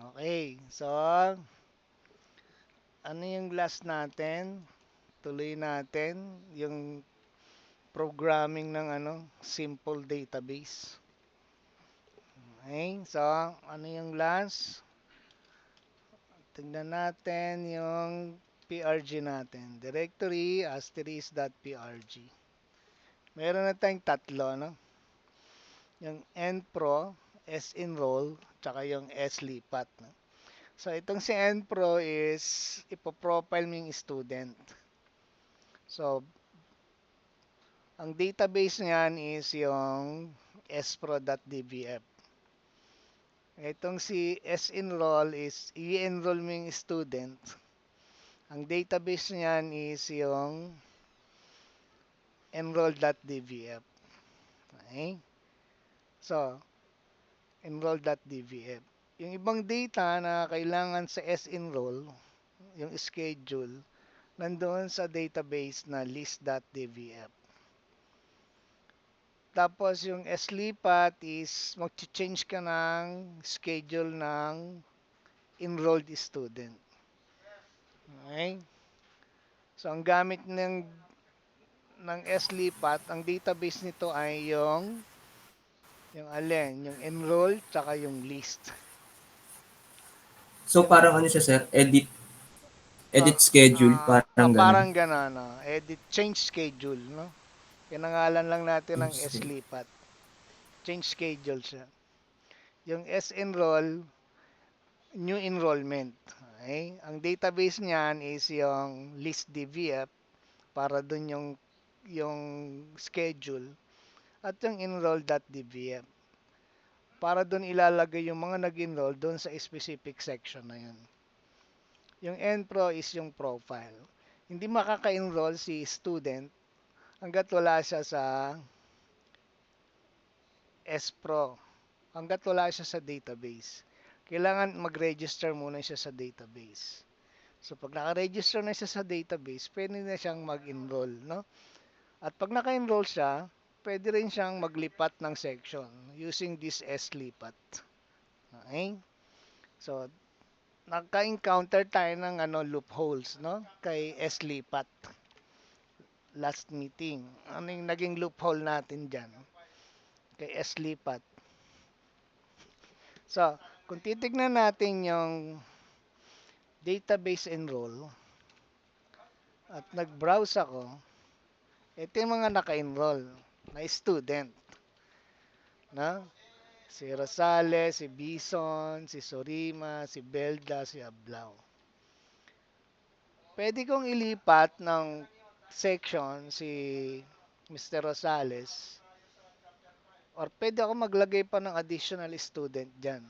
Okay, so ano yung last natin? Tuloy natin yung programming ng simple database. Okay, so ano yung last? Tingnan natin yung PRG natin. Directory asterisk.prg. Meron na tayong tatlo, no? Yung npro, senroll, tsaka yung slipat. No? So, itong si npro is ipoprofile mo yung student. So, ang database niyan is yung spro.dbf. Itong si senroll is i-enroll mo yung student. Ang database niyan is yung enroll.dbf. Okay? So, enroll.dbf. Yung ibang data na kailangan sa senroll, yung schedule, nandoon sa database na list.dbf. Tapos yung slipat is mag-change ka ng schedule ng enrolled student. Okay? So ang gamit ng slipat, ang database nito ay yung alin, yung enrolled tsaka yung list. So Yung parang ano siya sir, edit schedule, uh, parang ganun. parang gano'n, no? Edit change schedule, no? Pinangalan lang natin ng Okay. slipat. Change schedule siya. Yung enroll new enrollment. Okay? Ang database niyan is yung list DVF para dun yung schedule at yung enroll.dbf para dun ilalagay yung mga nag-enroll dun sa specific section na yun. Yung npro is yung profile. Hindi makaka-enroll si student hanggat wala siya sa spro, hanggat wala siya sa database. Kailangan mag-register muna siya sa database. So pag naka-register na siya sa database, pwede na siyang mag-enroll, no? At pag naka-enroll siya, pwede rin siyang maglipat ng section using this slipat. Okay? So, naka-encounter tayo ng loopholes, no? Kay slipat last meeting. Ano yung naging loophole natin diyan? Kay slipat. So, kung titignan natin yung database enroll at nag-browse ako, ito yung mga naka-enroll na student. Na? Si Rosales, si Bison, si Sorima, si Belda, si Ablao. Pwede kong ilipat ng section si Mr. Rosales or pwede ako maglagay pa ng additional student dyan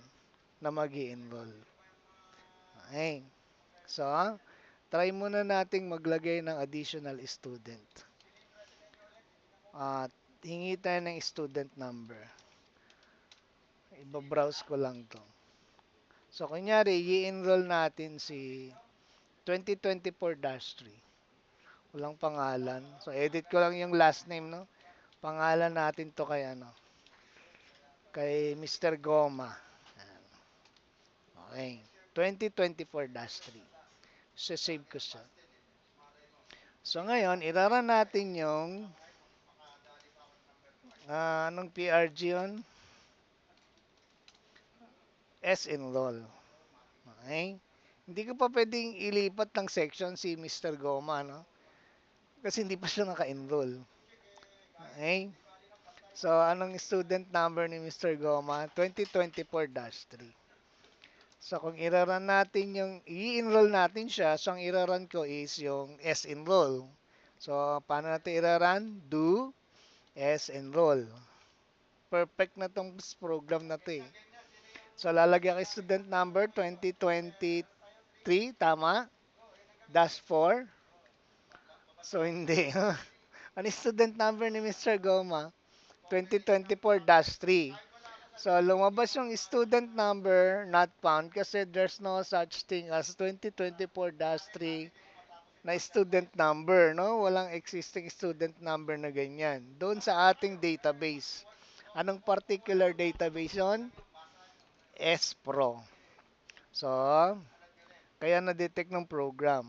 na mag enroll. Okay. So, try muna nating maglagay ng additional student. At hingi tayo ng student number. Iba-browse ko lang to. So, kunyari, i-enroll natin si 2024-3. Walang pangalan. So, edit ko lang yung last name, no? Pangalan natin to kay kay Mr. Goma. Okay. 2024-3. So, save ko siya. So, ngayon, iraran natin yung anong PRG yun? S-enroll. Okay. Hindi ko pa pwedeng ilipat ng section si Mr. Goma, no? Kasi hindi pa siya naka-enroll. Okay. So, anong student number ni Mr. Goma? 2024-3. So, kung iraran natin yung, i-enroll natin siya, so ang iraran ko is yung S-enroll. So, paano natin iraran? Do S-enroll. Perfect na tong program na to eh. So, lalagyan ko student number 2023, tama? Dash 4. So, hindi. Ano student number ni Mr. Goma? 2024-3. So, lumabas yung student number not found kasi there's no such thing as 2024-3 na student number, no? Walang existing student number na ganyan. Doon sa ating database. Anong particular database yon? SPRO. So, kaya na-detect ng program.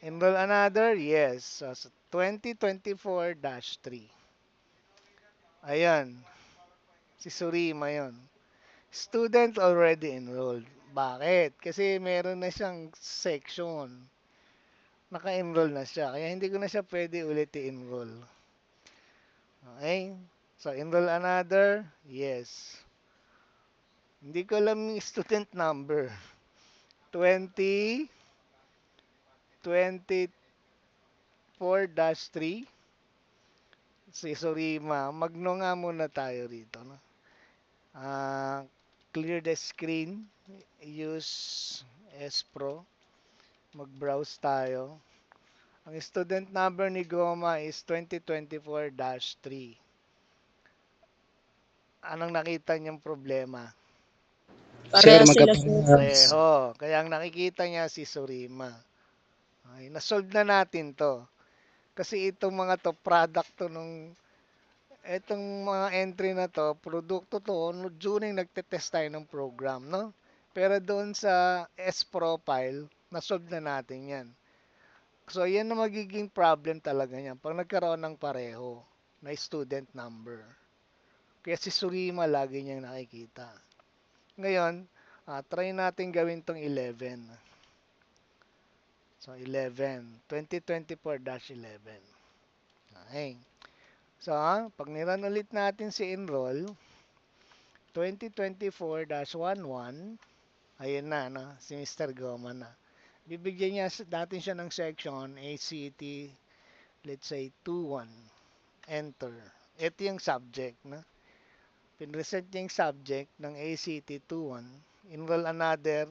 Enroll another? Yes. So 2024-3. Ayan. Si Surima yon. Student already enrolled. Bakit? Kasi meron na siyang section. Naka-enroll na siya. Kaya hindi ko na siya pwede ulit i-enroll. Okay? So, enroll another? Yes. Hindi ko alam yung student number. 20, 24-3. Si Surima. Magno nga muna tayo rito. No? Ah, clear the screen. Use S Pro. Mag-browse tayo. Ang student number ni Goma is 2024-3. Anong nakita niyang problema? Sir, Pareha sila, sir. magkaparehas. Pareho. Kaya ang nakikita niya si Surima. Okay, nasolve na natin to. Kasi itong mga to, product to nung itong mga entry na to, produkto to, during nagtetest tayo ng program, no? Pero doon sa S-profile, nasolve na natin yan. So, yan na magiging problem talaga niyan pag nagkaroon ng pareho na student number. Kaya si Surima lagi niyang nakikita. Ngayon, try natin gawin tong 11. So, 11. 2024-11. Okay. So, pag niran ulit natin si enroll, 2024-11, ayun na, no? Si Mr. Goma na. Bibigyan niya natin siya ng section, ACT, let's say 2-1. Enter. Ito yung subject, no? Pinresent niya yung subject ng ACT 2-1. Enroll another.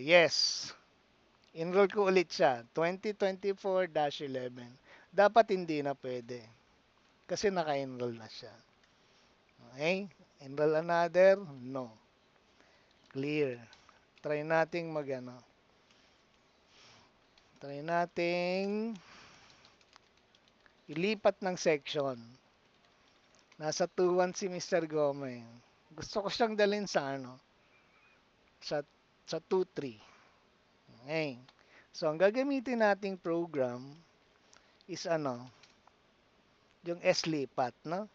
Yes. Enroll ko ulit siya. 2024-11. Dapat hindi na pwede. Kasi naka-enroll na siya. Okay? Enroll another? No. Clear. Try nating mag-ano. Try nating ilipat ng section. Nasa 2-1 si Mr. Gomez. Gusto ko siyang dalhin sa ano? Sa 2-3. Okay. So, ang gagamitin nating program is ano? Yung S-lipat, no?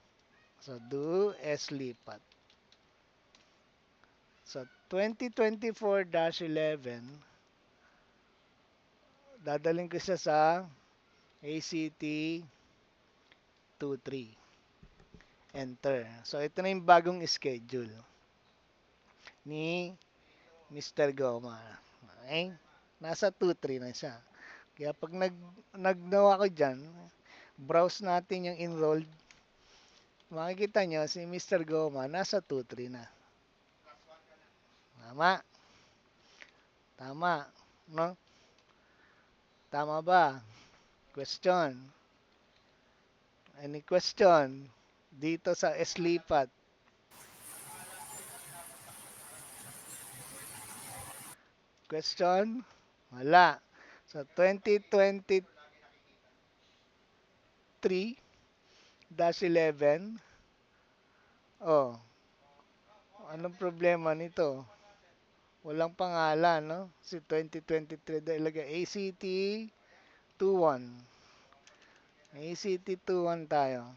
So, do S-lipat. So, 2024-11, dadaling ko siya sa ACT 23. Enter. So, ito na yung bagong schedule ni Mr. Goma. Okay? Nasa 2-3 na siya. Kaya pag nagnawa ko dyan, browse natin yung enrolled. Makikita nyo si Mr. Goma nasa 2-3 na. Tama? Tama. No? Tama ba? Question. Any question? Dito sa S-lipat. Question? Wala. So, 2023-11. Oh, anong problema nito? Walang pangalan, no? Si 2023 dahil ilagay ACT 21. ACT 21 tayo.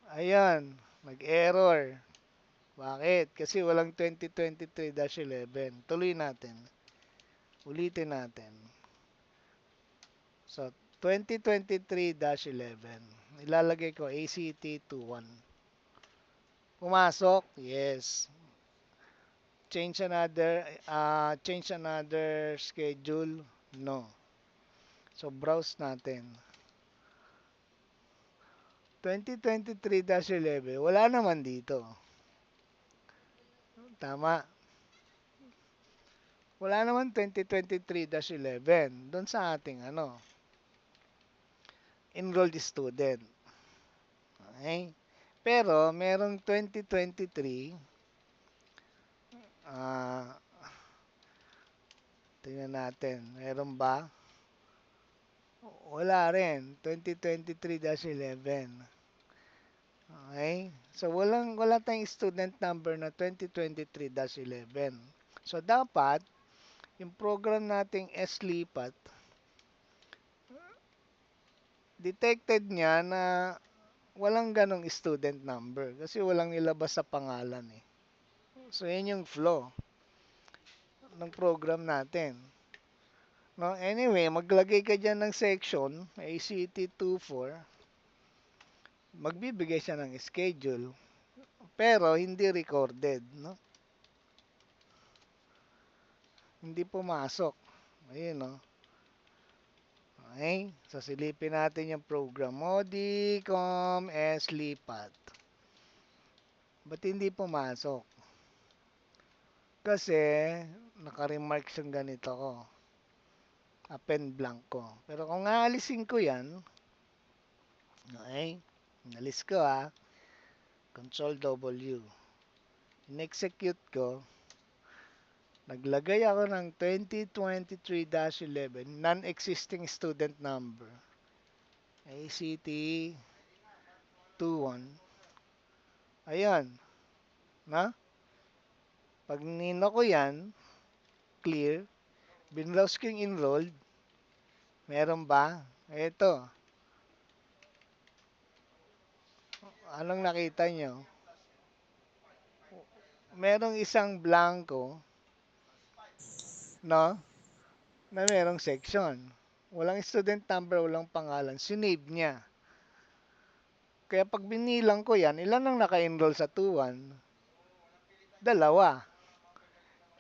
Ayan, nag-error. Bakit? Kasi walang 2023-11. Tuloy natin. Ulitin natin. So, 2023-11. Ilalagay ko ACT 21. Pumasok? Yes. Change another schedule? No. So, browse natin. 2023-11, wala naman dito. Tama. Wala naman 2023-11 doon sa ating enrolled student. Okay? Pero, merong 2023, tingnan natin, meron ba? Wala rin, 2023-11. Okay? So, wala tayong student number na 2023-11. So, dapat, yung program nating SLIPAT, detected niya na walang ganong student number kasi walang nilabas sa pangalan eh. So, yun yung flow ng program natin. No, anyway, maglagay ka dyan ng section, ACT 24, magbibigay siya ng schedule, pero hindi recorded, no? Hindi pumasok. Ayun, no? Okay, so silipin natin yung program. Modicom SLIPAT. Ba't hindi pumasok? Kasi, naka-remark siyang ganito ko. Append blank ko. Pero kung aalisin ko yan, okay, nalis ko Control W. In-execute ko, naglagay ako ng 2023-11, non-existing student number. ACT 21. Ayan. Na? Pag nino ko yan, clear, binrowse ko yung enrolled, meron ba? Ito. Anong nakita nyo? Merong isang blanco, no? Na merong section. Walang student number, walang pangalan. Sinave niya. Kaya pag binilang ko yan, ilan ang naka-enroll sa 2-1? Dalawa.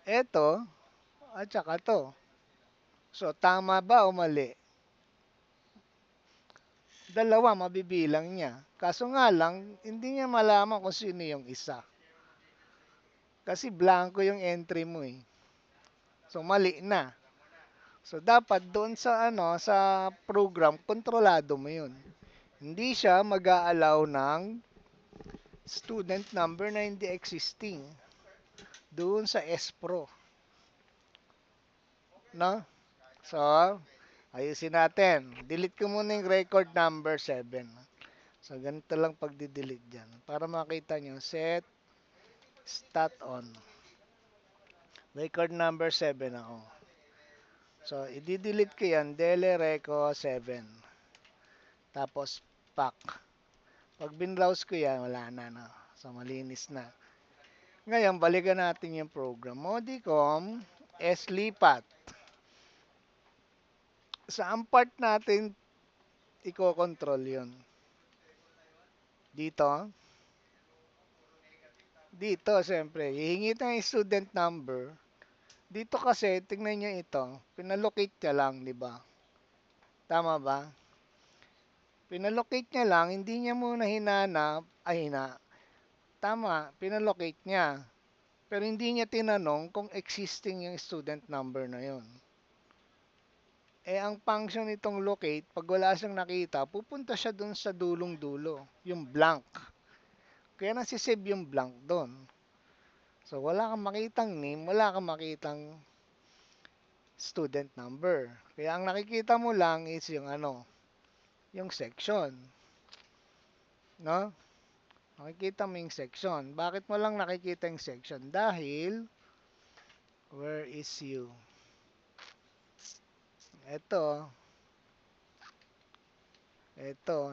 Ito, at saka to. So, tama ba o mali? Dalawa mabibilang niya. Kaso nga lang, hindi niya malaman kung sino yung isa. Kasi blanco yung entry mo eh. So, mali na. So, dapat doon sa program, kontrolado mo yun. Hindi siya mag-a-allow ng student number na hindi existing doon sa SPRO. No? So, ayusin natin. Delete ko muna yung record number 7. So, ganito lang pagdi-delete dyan. Para makita nyo, set stat on. Record number 7 ako. So, i-delete ko yan, dele reco 7. Tapos, pack. Pag binrowse ko yan, wala na, no? So, malinis na. Ngayon, balikan natin yung program. Modicom, SLIPAT. Saan part natin i-control yun? Dito? Dito, siyempre. Hihingi tayo yung student number. Dito kasi, tingnan nyo ito. Pinalocate niya lang, di ba? Tama ba? Pinalocate niya lang, hindi niya muna hinanap, tama, pinalocate niya. Pero hindi niya tinanong kung existing yung student number na yon. Ang function nitong locate, pag wala siyang nakita, pupunta siya dun sa dulong-dulo, yung blank. Kaya nasisave yung blank doon. So, wala kang makitang name, wala kang makitang student number. Kaya ang nakikita mo lang is yung yung section. No? Nakikita mo yung section. Bakit mo lang nakikita yung section? Dahil, where is you? Ito,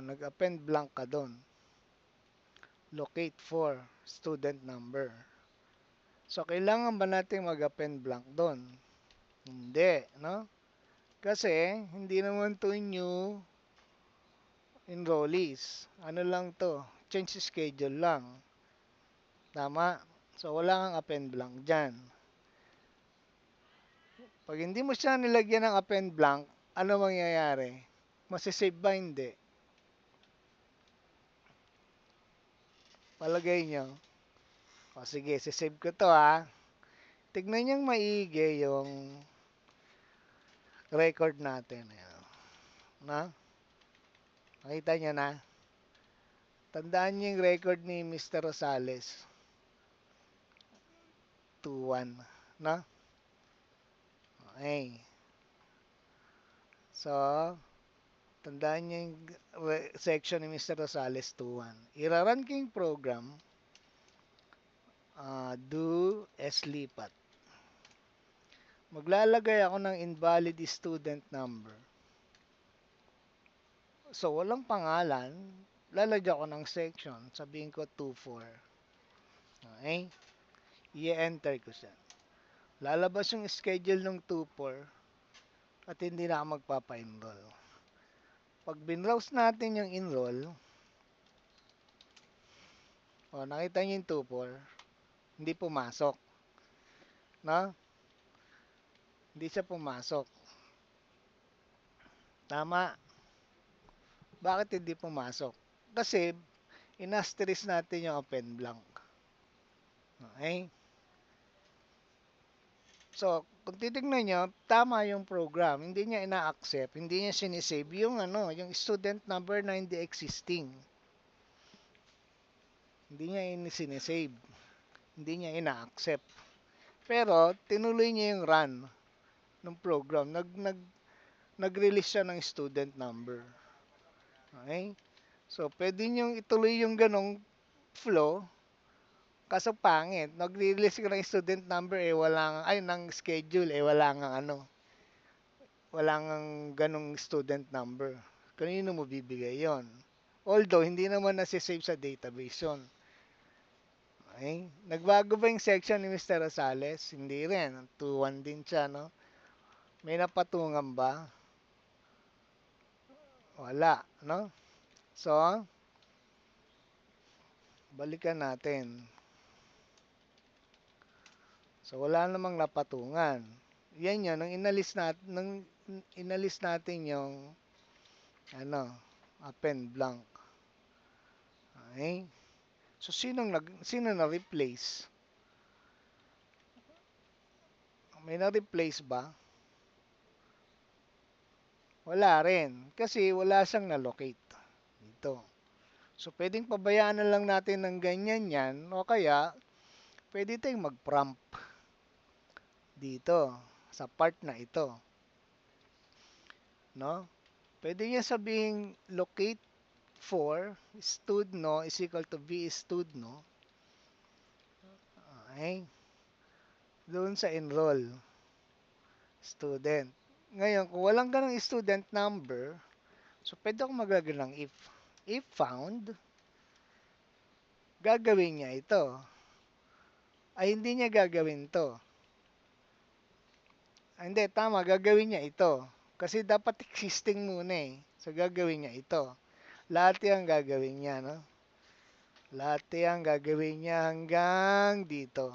nag-append blank ka doon. Locate for student number. So, kailangan ba natin mag-append blank doon? Hindi, no? Kasi, hindi naman to new enrollees. Ano lang to? Change schedule lang. Tama? So, wala kang append blank dyan. Pag hindi mo siya nilagyan ng append blank, ano mangyayari? Masisave ba? Hindi. Palagay nyo. O sige, sisave ko to Tignan niyang maigi yung record natin. Ayan. Na? Nakita niyo na? Tandaan niyo yung record ni Mr. Rosales. 2-1. Na? Okay. So, Tandaan niyo yung section ni Mr. Rosales 2.1. Iraran ko yung program, do lipat. Maglalagay ako ng invalid student number. So, walang pangalan. Lalagyan ko ng section. Sabihin ko 24. Okay? I-enter ko siya. Lalabas yung schedule ng 24 at hindi na ako magpapa-enroll. Pag binrowse natin yung enroll, nakita niyo yung 24, hindi pumasok. No? Hindi siya pumasok. Tama. Bakit hindi pumasok? Kasi, in-asterisk natin yung open blank. Okay? So, kung titignan nyo, tama yung program. Hindi niya ina-accept, hindi niya sinisave yung, yung student number na hindi existing. Hindi niya sinisave. Hindi niya ina-accept. Pero, tinuloy niya yung run ng program. Nag-release siya ng student number. Okay? So, pwede nyo ituloy yung ganong flow. Kaso pangit. Nag-release ka ng student number, ng schedule, wala nga wala nga ganong student number. Kanino mo bibigay yon? Although, hindi naman nasi-save sa database yon. Okay? Nagbago ba yung section ni Mr. Rosales? Hindi rin. 2-1 din siya, no? May napatungan ba? Wala, no? So, balikan natin. So, wala namang napatungan. Yan yun, nung inalis natin yung, append blank. Okay? So, sino na-replace? May na-replace ba? Wala rin. Kasi wala siyang na-locate. Dito. So, pwedeng pabayaan na lang natin ng ganyan yan. O kaya, pwede tayong mag-prompt dito. Sa part na ito. No? Pwede niya sabihin, locate for studno is equal to v studno. Okay? Doon sa enroll student. Ngayon, kung walang ganang student number, so pwede akong magagawin ng if. If found, gagawin niya ito. Ay, hindi niya gagawin to. Ay, hindi, tama, gagawin niya ito. Kasi dapat existing muna eh. So, gagawin niya ito. Lahat yan gagawin niya, no? Lahat yan gagawin niya hanggang dito.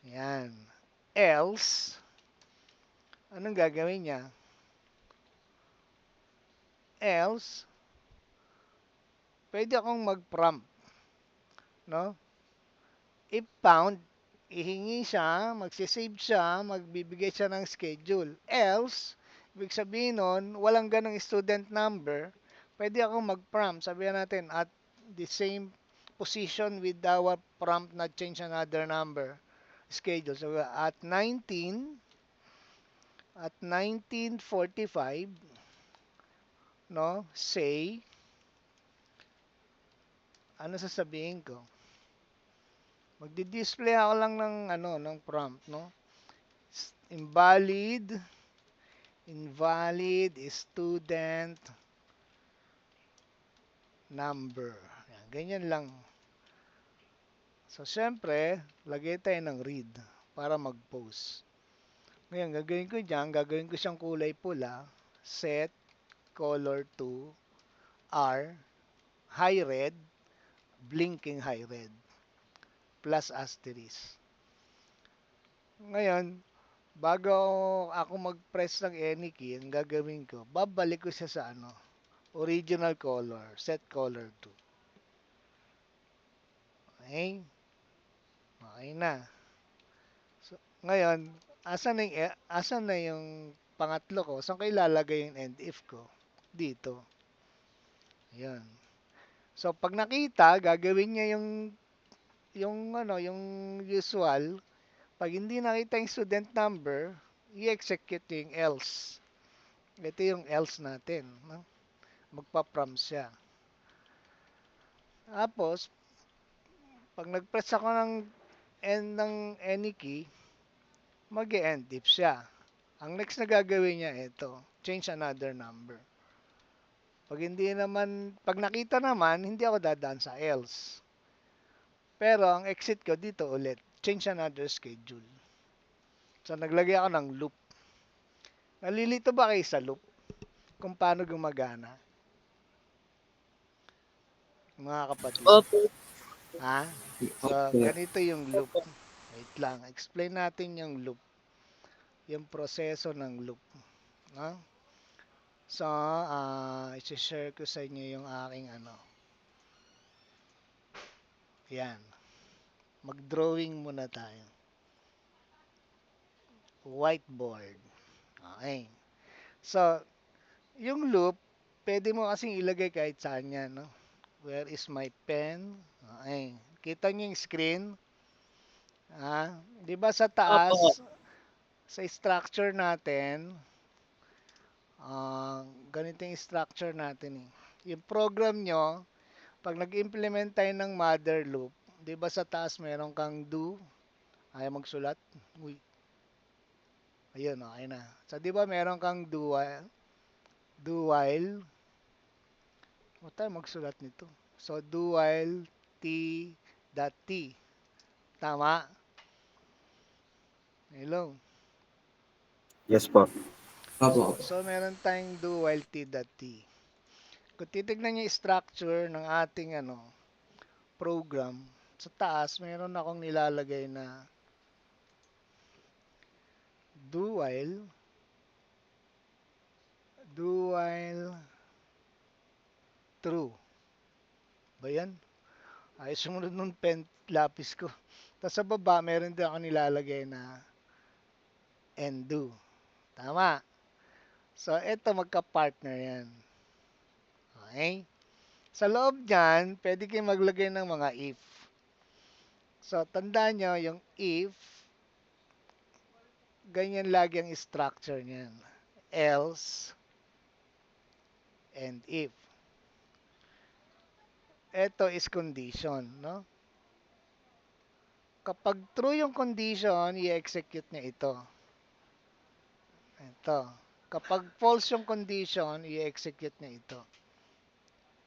Yan. Else, anong gagawin niya? Else, pwede akong mag-prompt, no? If found, ihingi siya, magsisave siya, magbibigay siya ng schedule. Else, ibig sabihin nun, walang ganong student number, pwede akong mag-prompt. Sabihin natin, at the same position with our prompt na change another number schedule. So, at 19:45, no, say, ano sasabihin ko? Magdi-display ako lang ng prompt, no? Invalid student number. Yan, ganyan lang. So, syempre, lagay tayo ng read para mag-post. Ngayon, gagawin ko siyang kulay pula. Set color to R, high red, blinking high red, plus asterisk. Ngayon, bago ako mag-press ng any key, ang gagawin ko, babalik ko siya sa original color, set color to. Okay? Okay na. So, ngayon, asan na yung pangatlo ko? Saan ko ilalagay yung end if ko? Dito. Ayan. So, pag nakita, gagawin niya yung usual. Pag hindi nakita yung student number, i-execute yung else. Ito yung else natin. No? Magpa-prompt siya. Tapos, pag nag-press ako ng end ng any key, mag-end if siya. Ang next na gagawin niya ito, change another number. Pag nakita naman, hindi ako dadaan sa else. Pero ang exit ko dito ulit, change another schedule. So naglagay ako ng loop. Nalilito ba kayo sa loop? Kung paano gumagana, mga kapatid? Opo. Ha? So Opo. ganito yung loop. Wait lang, explain natin yung loop. Yung proseso ng loop. No? So, i-share ko sa inyo yung aking ano. Yan. Mag-drawing muna tayo. Whiteboard. Okay. So, yung loop, pwede mo kasing ilagay kahit saan yan, no? Where is my pen? Okay. Kita niyo yung screen? Di ba sa Opo. taas, sa structure natin, ganito yung structure natin eh. Yung program nyo, pag nag-implement tayo ng mother loop, di ba sa taas meron kang do? Ayaw magsulat? Uy, ayun, okay na. So, di ba meron kang do while, huwag tayo magsulat nito. So, do while t dot t. Tama? Hello? Yes po. So, Opo. so meron tayong do while t dot t. Kung titignan niyo yung structure ng ating program, sa taas meron akong nilalagay na do while true. Ba yan? Ay, sumunod nung pen, lapis ko. Tapos sa baba, meron din ako nilalagay na and do. Tama. So, eto magka-partner yan. Okay? Sa loob niyan, pwede kayong maglagay ng mga if. So, tandaan nyo, yung if, ganyan lagi ang structure niyan. Else, and if. Ito is condition, no? Kapag true yung condition, i-execute niya ito. Ito. Kapag false yung condition, i-execute niya ito.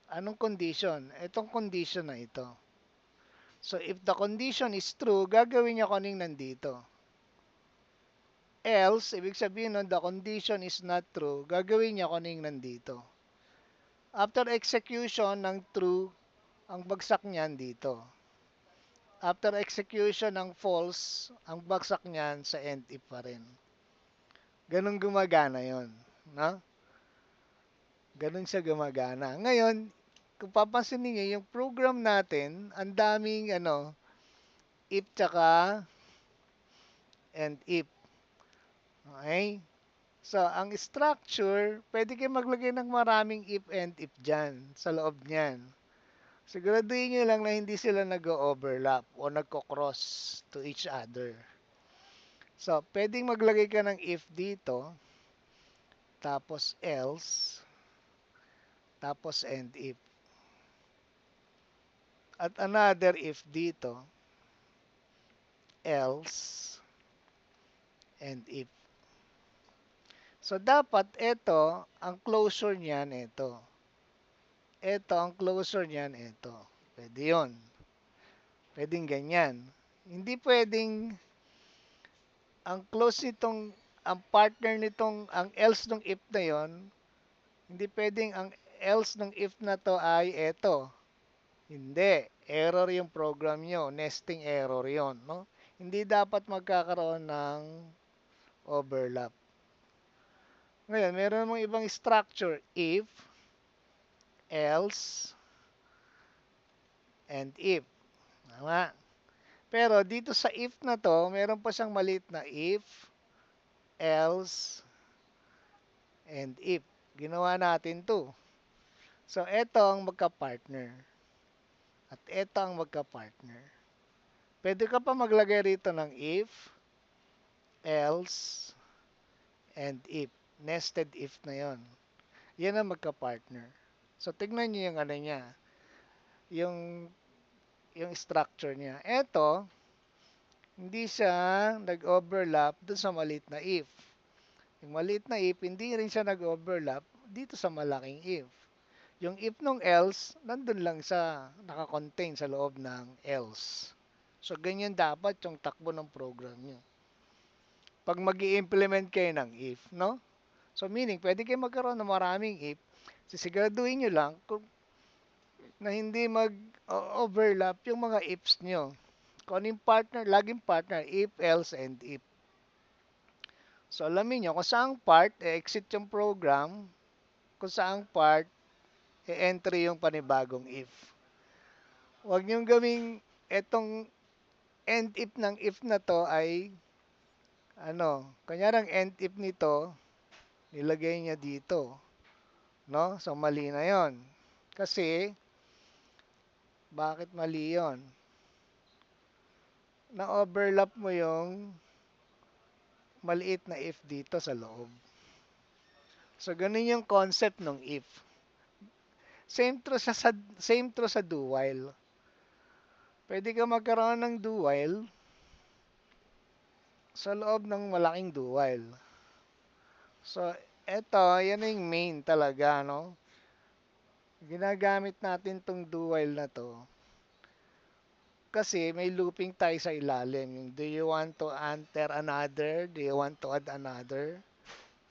Anong condition? Itong condition na ito. So, if the condition is true, gagawin niya kung anong nandito. Else, ibig sabihin nun, the condition is not true, gagawin niya kung anong nandito. After execution ng true, ang bagsak niyan dito. After execution ng false, ang bagsak niyan sa end if pa rin. Ganun gumagana yon, no? Ganun siya gumagana. Ngayon, kung papansin niyo yung program natin, ang daming if tsaka and if. Okay? So, ang structure, pwede kayo maglagay ng maraming if and if dyan sa loob niyan. Siguraduhin nyo lang na hindi sila nag-overlap o nagko-cross to each other. So, pwedeng maglagay ka ng if dito, tapos else, tapos and if. At another if dito, else, and if. So, dapat ito, ang closure niyan, ito. Ito, ang closure niyan, ito. Pwede yun. Pwedeng ganyan. Hindi pwedeng, ang close nitong, ang partner nitong, ang else nung if na yon, hindi pwedeng ang else nung if na to ay ito. Hindi. Error yung program nyo. Nesting error yon, no? Hindi dapat magkakaroon ng overlap. Ngayon, meron mong ibang structure. If, else, and if. Tama? Pero dito sa if na to, meron pa siyang maliit na if, else, and if. Ginawa natin to. So, eto ang magka-partner. At eto ang magka-partner. Pwede ka pa maglagay rito ng if, else, and if. nested if na yon. Yan ang magka-partner. So, tignan nyo yung ano niya, yung, yung structure niya. Eto, hindi siya nag-overlap dun sa maliit na if. Yung maliit na if, hindi rin siya nag-overlap dito sa malaking if. Yung if nung else, nandun lang siya, nakakontain sa loob ng else. So, ganyan dapat yung takbo ng program nyo. Pag mag implement kayo ng if, no? So, meaning, pwede kayo magkaroon ng maraming if, sisiguraduhin nyo lang na hindi mag-overlap yung mga ifs nyo. Kung ano yung partner, laging partner, if, else, and if. So, alamin nyo kung saang part, exit yung program, kung saang part, entry yung panibagong if. Huwag nyo gawing etong end if ng if na to ay kanyarang end if nito, nilagay niya dito. No? So, mali na yon. Kasi, bakit mali yon? Na-overlap mo yung maliit na if dito sa loob. So, ganun yung concept ng if. Same true sa do while. Pwede ka magkaroon ng do while sa loob ng malaking do while. So, eto, yan yung main talaga, no? Ginagamit natin tong do while na to kasi may looping tayo sa ilalim. Yung do you want to enter another? Do you want to add another?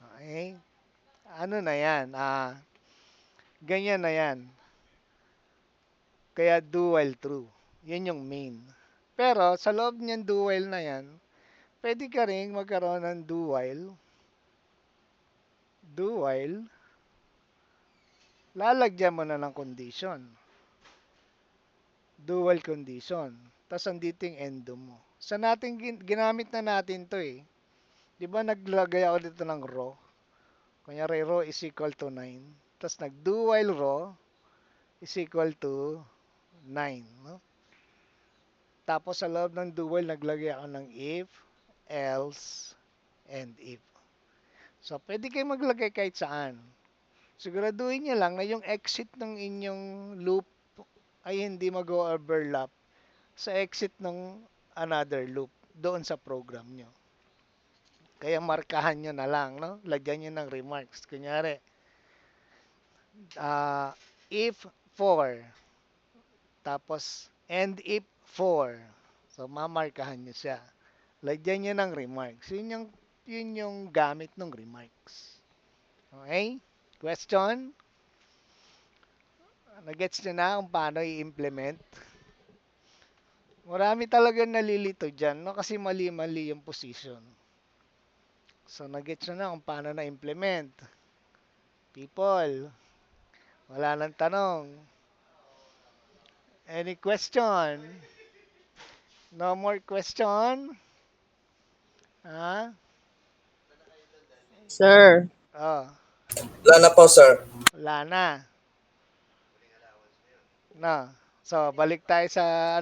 Okay? Ano na yan? Ganyan na yan. Kaya do while true. Yan yung main. Pero sa loob niyan do while na yan, pwede ka rin magkaroon ng do while, lalagyan mo na ng condition. Do while condition. Tapos andito yung endo mo. Sa natin, ginamit na natin to eh. Di ba naglagay ako dito ng row? Kunyari row is equal to 9. Tapos nag-do while row is equal to 9. No? Tapos sa loob ng do while, naglagay ako ng if, else, and if. So, pwede kayo maglagay kahit saan. Siguraduhin nyo lang na yung exit ng inyong loop ay hindi mag-overlap sa exit ng another loop doon sa program nyo. Kaya markahan nyo na lang, no? Lagyan nyo ng remarks. Kunyari, if 4, tapos and if 4. So, mamarkahan nyo siya. Lagyan nyo ng remarks. Yun yung gamit ng remarks. Okay? Question? Nagets nyo na kung paano i-implement? Marami talaga nalilito dyan, no? Kasi mali-mali yung position. So, nagets nyo na kung paano na-implement. People, wala nang tanong. Any question? No more question? Ha? Sir. Oh, Wala na po, sir. wala na. No. So, balik tayo sa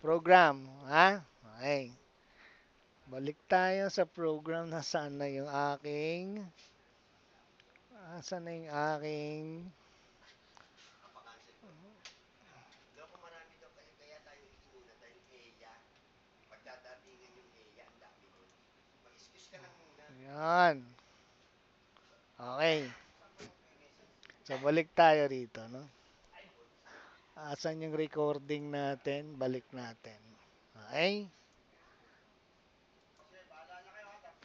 program, ha? Okay. Balik tayo sa program. Nasaan na yung aking yan. Okay. So, balik tayo rito, no? Asan yung recording natin? Balik natin. Okay?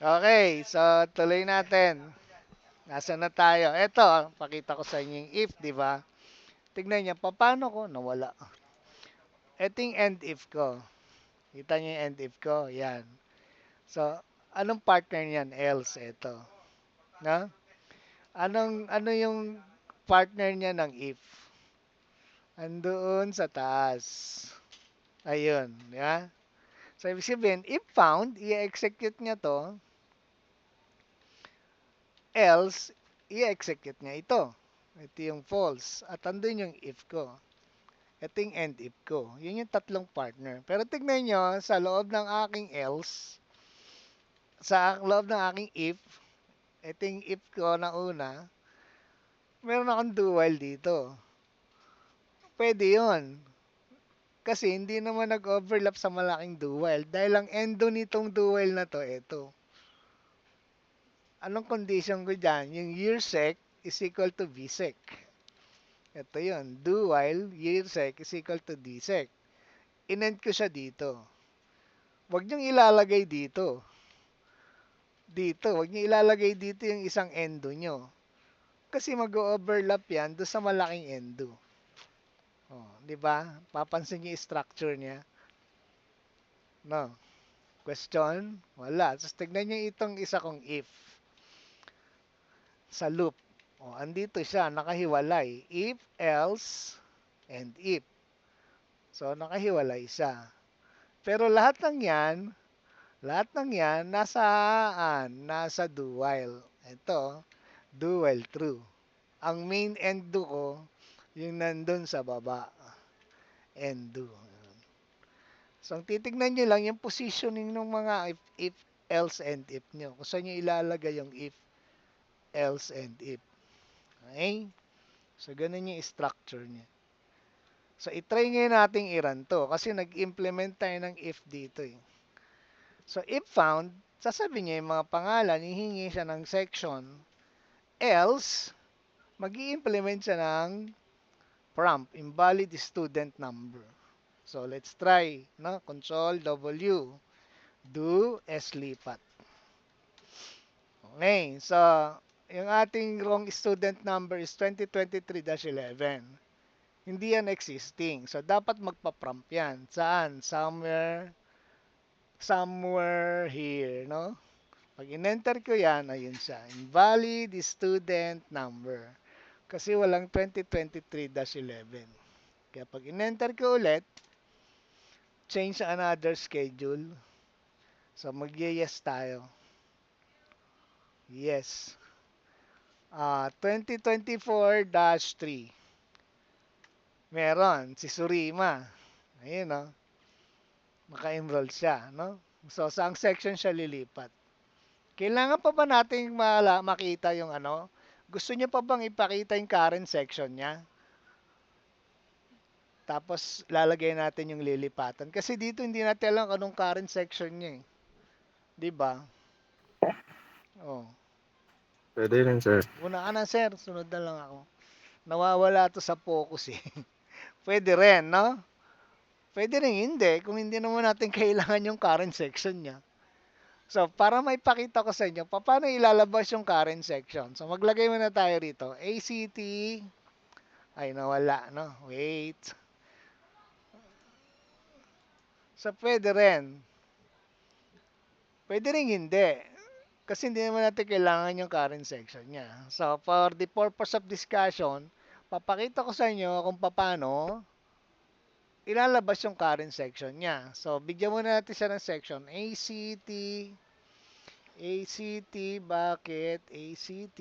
Okay, so tuloy natin. Nasaan na tayo? Ito, pakita ko sa inyo yung if, di ba? Tignan niyo, paano ko nawala? Ito yung end if ko. Kita niyo yung end if ko? Yan. So, anong partner niyan? Else, ito. No? Ano yung partner niya ng if? Andoon sa taas. Ayun. Yeah? So, ibig sabihin, if found, i-execute niya to. Else, i-execute niya ito. Ito yung false. At andun yung if ko. Ito yung end if ko. Yun yung tatlong partner. Pero tignan nyo, sa loob ng aking else, sa loob ng aking if, ito yung if ko na una, meron akong do while dito. Pwede yon. Kasi hindi naman nag-overlap sa malaking do while. Dahil ang endo nitong do while na to, ito. Anong condition ko dyan? Yung year sec is equal to v sec. Ito yun. Do while year sec is equal to d sec. Inend ko siya dito. Huwag niyong ilalagay dito. Dito. Huwag niyo ilalagay dito yung isang endo nyo. Kasi mag-overlap yan doon sa malaking endo. Oh, di ba? Papansin niyo yung structure niya. No. Question? Wala. Tapos tignan niyo itong isa kong if. Sa loop. O, andito siya, nakahiwalay. If, else, and if. So, nakahiwalay siya. Pero lahat ng yan, nasaan? Nasa do while. Ito, do while true. Ang main end do ko, yung nandun sa baba. End do. So, ang titignan nyo lang, yung positioning ng mga if, else, and if nyo. Kung saan nyo ilalagay yung if, else, and if. Okay? So, ganun yung structure niya. So, itry ngayon nating i-run to kasi nag-implement tayo ng if dito eh. So, if found, sasabihin niya yung mga pangalan, hihingi siya ng section. Else, mag-i-implement siya ng prompt, invalid student number. So, let's try. No? Control W. Do SLipat. Okay. So, yung ating wrong student number is 2023-11. Hindi yan existing. So, dapat magpa-prompt yan. Saan? Somewhere here, no? Pag in-enter ko yan, ayun siya. Invalid student number. Kasi walang 2023-11. Kaya pag in-enter ko ulit, change another schedule. So, mag-yes tayo. Yes. 2024-3. Meron, si Surima. Ayun, no? Maka-enroll siya, no? So, saang section siya lilipat? Kailangan pa ba nating makita yung ano? Gusto niyo pa bang ipakita yung current section niya? Tapos, lalagay natin yung lilipatan. Kasi dito, hindi natin alam anong current section niya eh. Diba? Oh. Pwede rin, sir. Una ka na, sir. Sunod na lang ako. Nawawala to sa focus eh. Pwede rin, no? Pwede rin hindi. Kung hindi naman natin kailangan yung current section niya. So, para maipakita ko sa inyo, paano ilalabas yung current section? So, maglagay muna tayo rito. ACT. Ay, nawala, no? Wait. So, pwede rin. Pwede rin hindi. Kasi hindi naman natin kailangan yung current section niya. So, for the purpose of discussion, papakita ko sa inyo kung paano ilalabas yung current section niya. So, bigyan muna natin siya ng section. ACT, bakit? ACT,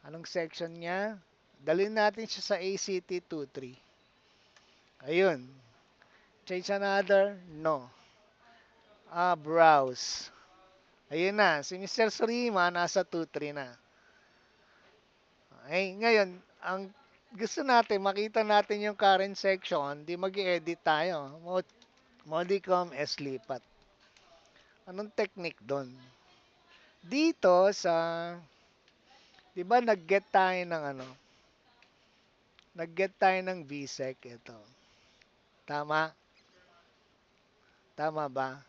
anong section niya? Dalhin natin siya sa ACT 23. Ayun. Change another? No. Browse. Ayun na. Si Mr. Surima, nasa 23 na. Okay, ngayon, ang gusto natin, makita natin yung current section, di mag-edit tayo. Modicum SLipat. Anong technique doon? Dito sa, di ba nag-get tayo ng ano? Nag-get tayo ng VSEC, ito. Tama? Tama ba?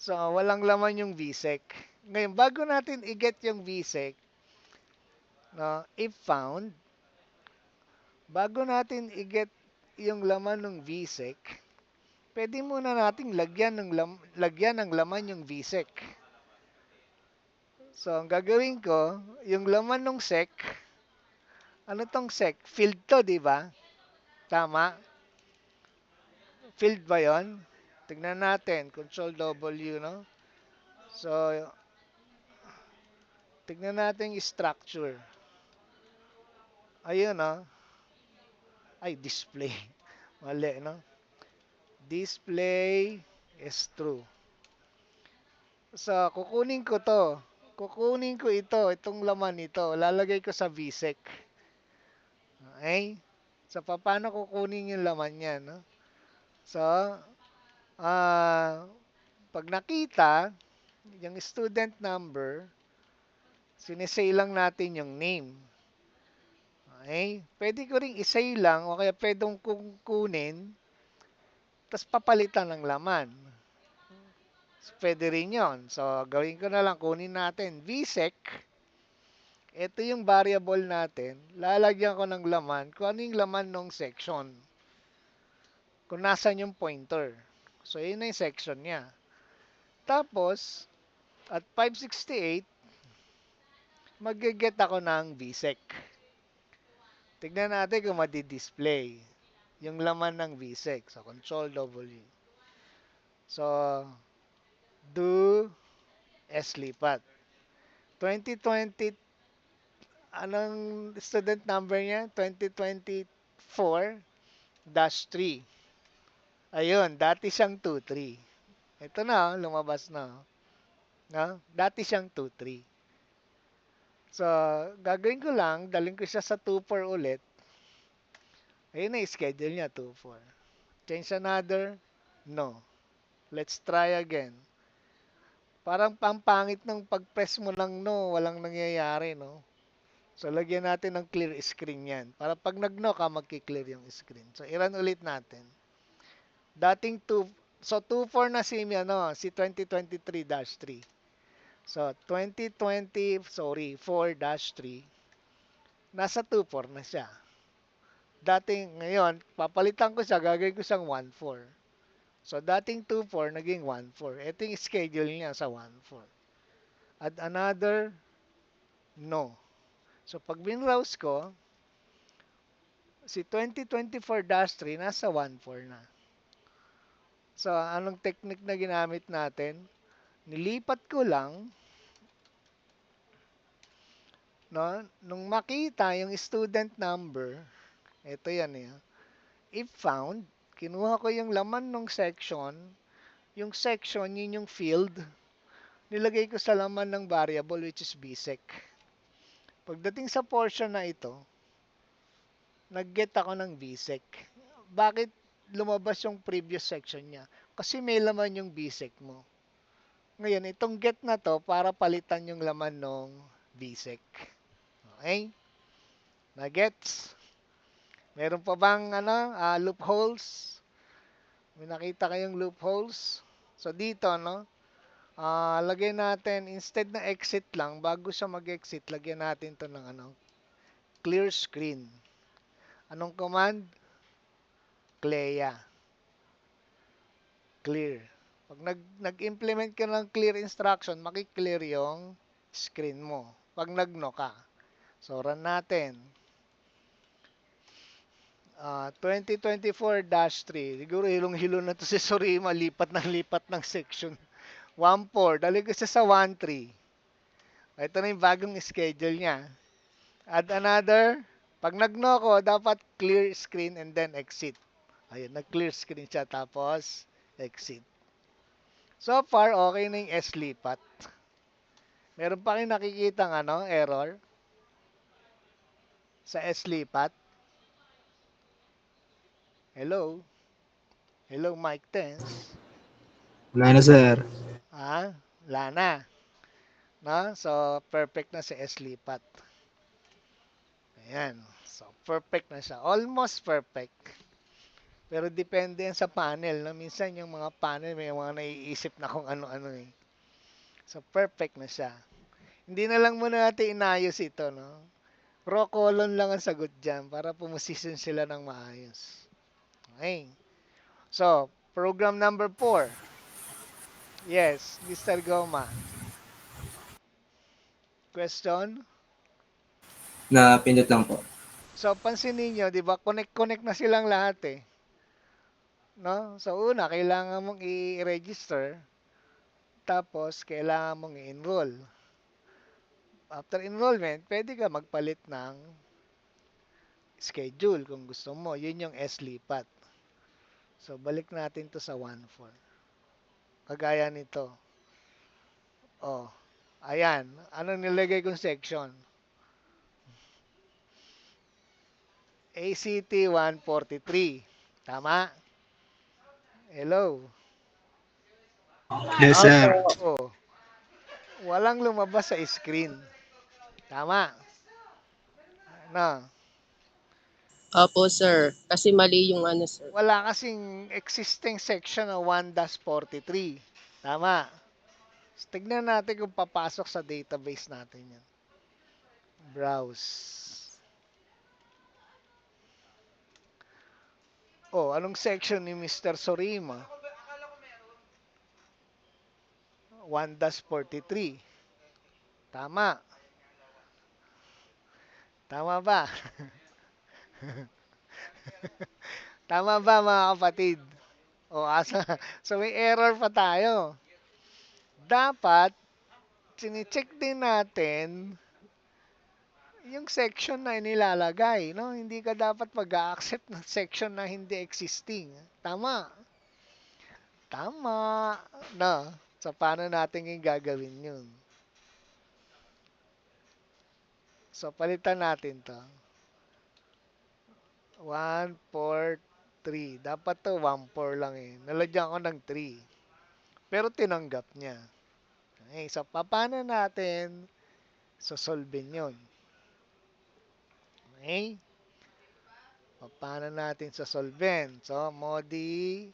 So, walang laman yung VSEC. Ngayon, bago natin i-get yung VSEC, no, if found, bago natin i-get yung laman ng VSEC, pwede muna nating lagyan ng laman yung VSEC. So, ang gagawin ko, yung laman ng SEC, ano tong SEC? Field to, di ba? Tama? Field ba yon? Tignan natin. Control W, no? So, tignan natin yung structure. Ayun, no? Ay, display. Mali, no? Display is true. So, kukunin ko to. kukunin ko itong laman nito, lalagay ko sa VSEC. Okay? So, paano kukunin yung laman niya, no? So, pag nakita, yung student number, sinesay lang natin yung name. Okay? Pwede ko ring isay lang o kaya pwedeng kunin tapos papalitan ng laman. So, pwede rin yun. So, gawin ko na lang, kunin natin VSEC. Ito yung variable natin. Lalagyan ko ng laman kung ano yung laman ng section. Kung nasan yung pointer. So, yun na yung section niya. Tapos, at 568, mag-get ako ng VSEC. Tignan natin kung madi-display yung laman ng VSEC. So, Control W. So, do SLIPAT. 2020, anong student number niya? 2024-3. Ayun, dati siyang 23. Ito na, lumabas na. No? Dati siyang 23. So, gagawin ko lang, dalhin ko siya sa 24 ulit. Ayun na, schedule niya 24. Change another? No. Let's try again. Parang pampangit ng pag-press mo ng no, walang nangyayari, no? So, lagyan natin ng clear screen yan. Para pag nag-no ka, magki-clear yung screen. So, i-run ulit natin. Dating 2, so 24 na si, si 2023-3. So, 4-3, nasa 24 na siya. Dating, ngayon, papalitan ko siya, gagawin ko siyang 1-4. So, dating 2-4, naging 1-4. Ito yung schedule niya sa 1-4. Add another, no. So, pag binrowse ko, si 2024-3, nasa 1-4 na. So, anong technique na ginamit natin? Nilipat ko lang, no? Nung makita yung student number, ito yan eh. If found, kinuha ko yung laman ng section, yung section, yun yung field, nilagay ko sa laman ng variable which is BSEC. Pagdating sa portion na ito, nag-get ako ng BSEC. Bakit lumabas yung previous section niya? Kasi may laman yung BSEC mo. Ngayon, itong get na to para palitan yung laman ng BSEC. Okay? Na-gets? Meron pa bang loopholes? May nakita kayong loopholes? So, dito, no? Lagyan natin, instead na exit lang, bago siya mag-exit, lagyan natin to ng clear screen. Anong command? Clea. Clear. Pag nag-implement ka ng clear instruction, makiklear yung screen mo. Pag nag-no ka. So, run natin. 2024-3. Siguro hilong-hilo na to si Sorima. Lipat ng section. 1-4. Dali ko siya sa 1-3. Ito na yung bagong schedule niya. Add another. Pag nag-no ko, dapat clear screen and then exit. Ayun, nag-clear screen siya. Tapos, exit. So far, okay na yung SLIPAT. Meron pa kayong nakikita error sa SLIPAT. Hello? Hello, Mike Tense. Wala na, sir. Wala na. No? So, perfect na si SLIPAT. Ayan. So, perfect na siya. Almost perfect. Pero depende yan sa panel. No? Minsan yung mga panel, may mga naiisip na kung ano-ano eh. So, perfect na siya. Hindi na lang muna natin inayos ito, no? Raw colon lang ang sagot dyan para pumusisyon sila ng maayos. Okay. So, program number 4. Yes, Mr. Goma. Question? Napindot lang po. So, pansinin nyo, di ba, connect na silang lahat eh. No? So, una, kailangan mong i-register. Tapos, kailangan mong i-enroll. After enrollment, pwede ka magpalit ng schedule kung gusto mo. Yun yung SLIPAT. So, balik natin to sa 1-4. Kagaya nito. Oh. Ayan. Ano nilagay kong section? ACT 143. Tama? Hello? Yes, sir. Opo. Oh, walang lumabas sa screen. Tama? Na, Opo, sir. Kasi mali yung ano, sir. wala kasing existing section na 1-43. Tama? Tignan natin kung papasok sa database natin yan. Browse. Oh, anong section ni Mr. Sorima? 1-43. Tama. Tama ba? Tama ba mga kapatid? O asa? So may error pa tayo. Dapat, sinicheck din natin yung section na inilalagay. No? Hindi ka dapat mag-accept ng section na hindi existing. Tama. Tama. No? So paano natin yung gagawin yun? So palitan natin to. 1, 4, 3. Dapat to 1, 4 lang eh. Nalagyan ko ng 3. Pero tinanggap niya. Okay, so paano natin sosolvin yun? Okay? Paano natin sosolvin? So, modi,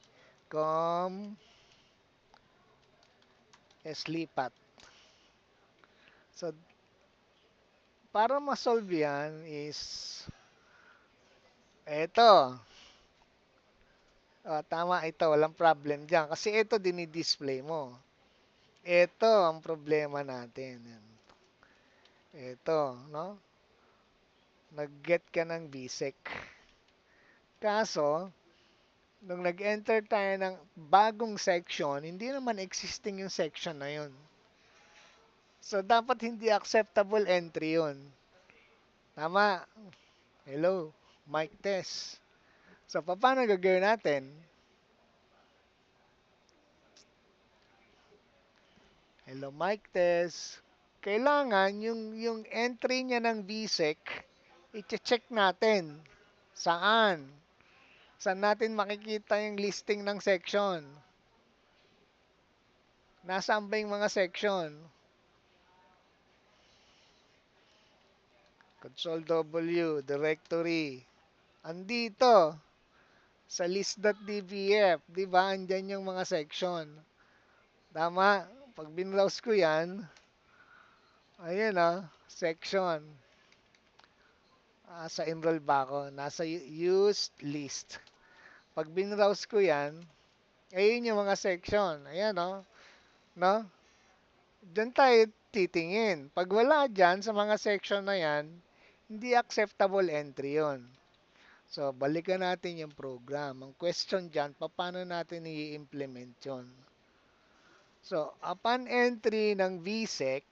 com, slipat. So, para masolve yan is eto. Tama ito, walang problem dyan. Kasi ito dinidisplay mo. Ito ang problema natin. Ito, no? Nag-get ka ng BSEC. Kaso, nung nag-enter tayo ng bagong section, hindi naman existing yung section na yun. So, dapat hindi acceptable entry yun. Tama. Hello, mic test. So, paano gagawin natin? Hello, mic test. Kailangan yung entry niya ng BSEC, i-check natin. Saan? Saan natin makikita yung listing ng section? Nasaan ba yung mga section? Control W, directory. Andito, sa list.dbf. Di ba? Andyan yung mga section. Tama? Pag binrowse ko yan, ayan section. Sa enroll ba ako? Nasa used list. Pag binrowse ko yan, ayun yung mga section. Ayan no? Diyan tayo titingin. Pag wala dyan sa mga section na yan, hindi acceptable entry yon. So, balikan natin yung program. Ang question dyan, paano natin i-implement yon? So, upon entry ng VSEC,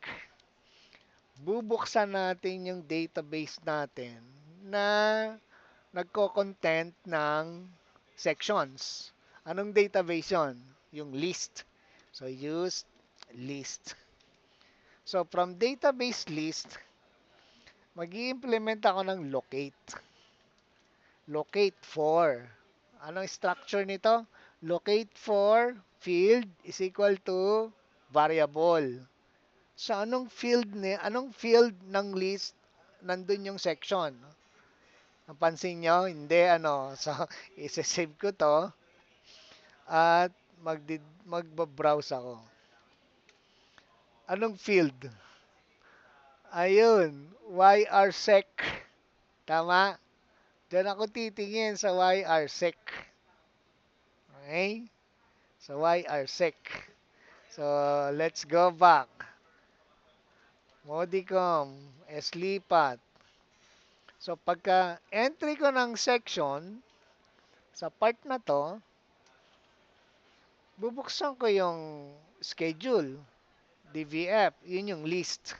bubuksan natin yung database natin na nagko-content ng sections. Anong database yon? Yung list. So, use list. So, from database list, mag-i-implement ako ng locate. Locate for. Anong structure nito? Locate for field is equal to variable. So, anong field ng list nandun yung section? Napansin nyo? Hindi, So, isa-save ko to at magbabrowse ako. Anong field? Ayun, YRSEC. Tama? Diyan ako titingin sa YRSEC. Okay? Sa YRSEC. So, let's go back. Modicom, slipat. So, pagka entry ko ng section, sa part na to, bubuksan ko yung schedule, DVF, yun yung list.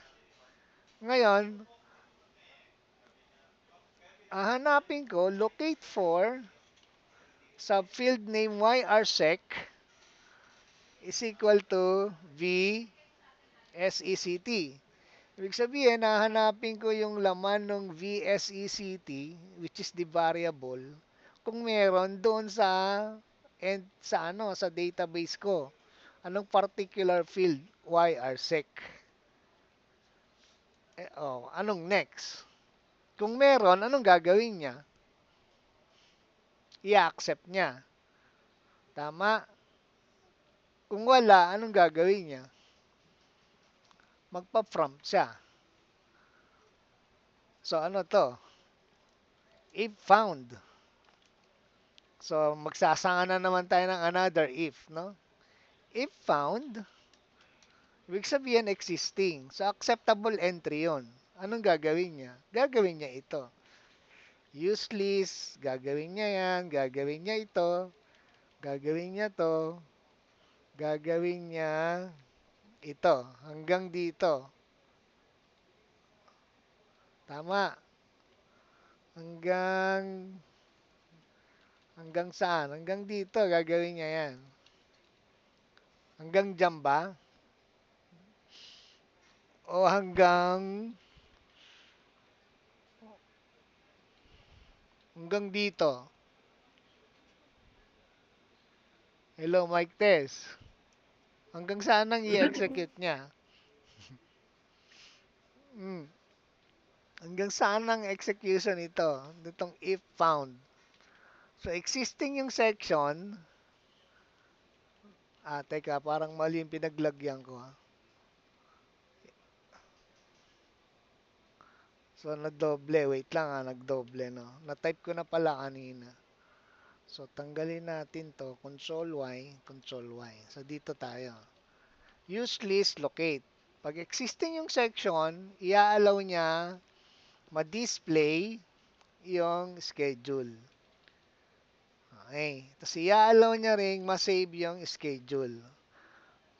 Ngayon, hahanapin ko, locate for, subfield name YRSEC is equal to VSEC. SECT. Ibig sabihin, hahanapin ko yung laman ng VSECT, which is the variable, kung meron doon sa database ko. Anong particular field? YRSEC. Anong next? Kung meron, anong gagawin niya? I-accept niya. Tama? Kung wala, anong gagawin niya? Magpa-prompt siya. So, ano to? If found. So, magsasanga na naman tayo ng another if, no? If found, ibig sabihin existing. So, acceptable entry yon. Anong gagawin niya? Gagawin niya ito. Use list, gagawin niya yan, gagawin niya ito, gagawin niya to, gagawin niya ito, hanggang dito. Tama. Hanggang saan? Hanggang dito, gagawin niya yan. Hanggang dyan ba? O hanggang dito? Hello, Mike Tess. Hanggang saan ang i-execute niya? Hmm. Hanggang saan ang execution ito? Itong if found. So, existing yung section. Teka, parang mali yung pinaglagyan ko. So, nagdoble. Wait lang nagdoble, no? Na-type ko na pala kanina. So, tanggalin natin to. Control Y, Control Y. So, dito tayo. Use list, locate. Pag existing yung section, i-allow niya ma-display yung schedule. Okay. Tapos i-allow niya ring ma-save yung schedule.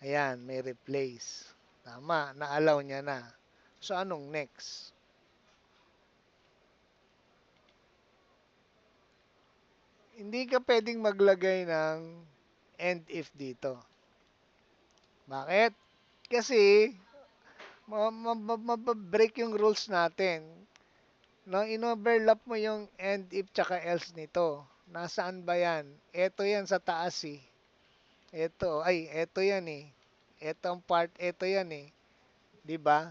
Ayan, may replace. Tama, na-allow niya na. So, anong next? Hindi ka pwedeng maglagay ng end if dito. Bakit? Kasi, mababreak yung rules natin. No, in-overlap mo yung end if tsaka else nito. Nasaan ba yan? Ito yan sa taas eh. Ito yan eh. Ito yan eh. 'Di ba?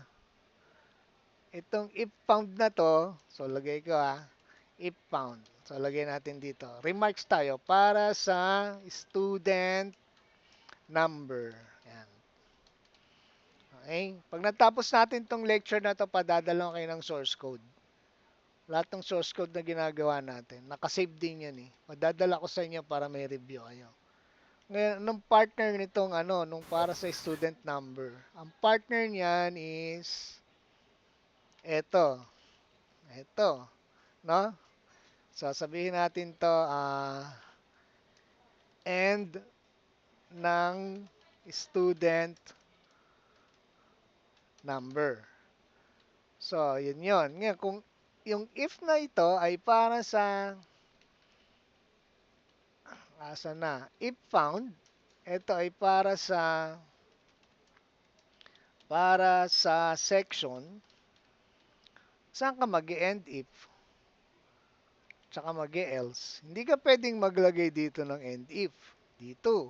Itong if found na to, so lagay ko if found. So lagay natin dito. Remarks tayo para sa student number. Yan. Okay? Pag natapos natin tong lecture na to, padadala ko kayo ng source code. Lahat ng source code na ginagawa natin, nakasave din yan eh. Madadala ko sa inyo para may review kayo. Ngayon, nung partner nitong nung para sa student number, ang partner niyan is eto. Eto. No? So, sabihin natin to, end ng student number. So, yun yun. Ngayon, kung yung if na ito ay para sa asa na, if found, ito ay para sa section, saan ka mag-end if? Tsaka mag-else. Hindi ka pwedeng maglagay dito ng end if. Dito.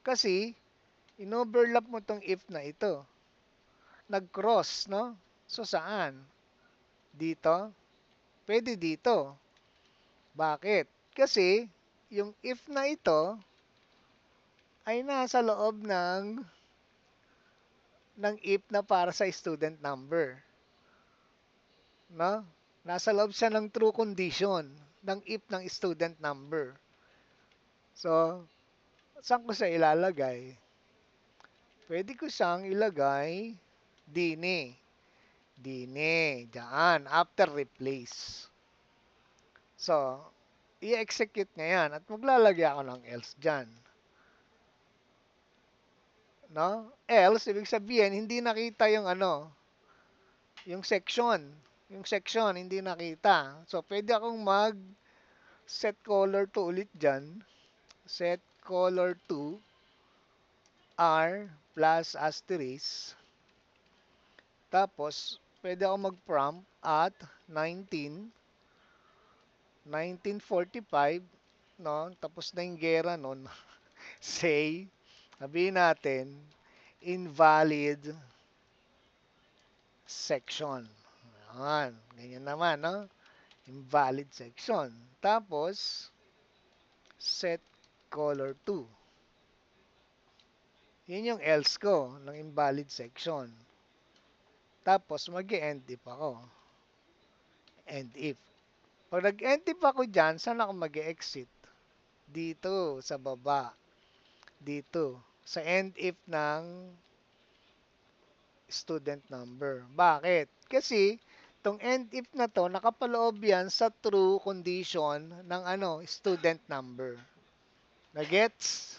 Kasi, in-overlap mo tong if na ito. Nag-cross, no? So, saan? Dito? Pwede dito. Bakit? Kasi, yung if na ito ay nasa loob ng if na para sa student number. No? Nasa loob siya ng true condition ng if ng student number. So, saan ko siya ilalagay? Pwede ko siyang ilagay dini. Dini. Diyan. After replace. So, i-execute niya yan at maglalagay ako ng else dyan. No? Else, ibig sabihin, hindi nakita yung yung section. Yung section, hindi nakita. So, pwede akong set color to ulit dyan. Set color to R plus asterisk. Tapos, pwede ako mag-prompt at 1945, no? Tapos na yung gera nun. Say, sabihin natin, invalid section. Yan, ganyan naman, no? Invalid section. Tapos, set color 2. Yun yung else ko ng invalid section. Tapos, mag-end if ako. End if. Pag nag-end if ako dyan, saan ako mag-exit? Dito, sa baba. Dito. Sa end if ng student number. Bakit? Kasi, tong end if na to, nakapaloob yan sa true condition ng student number. Nagets?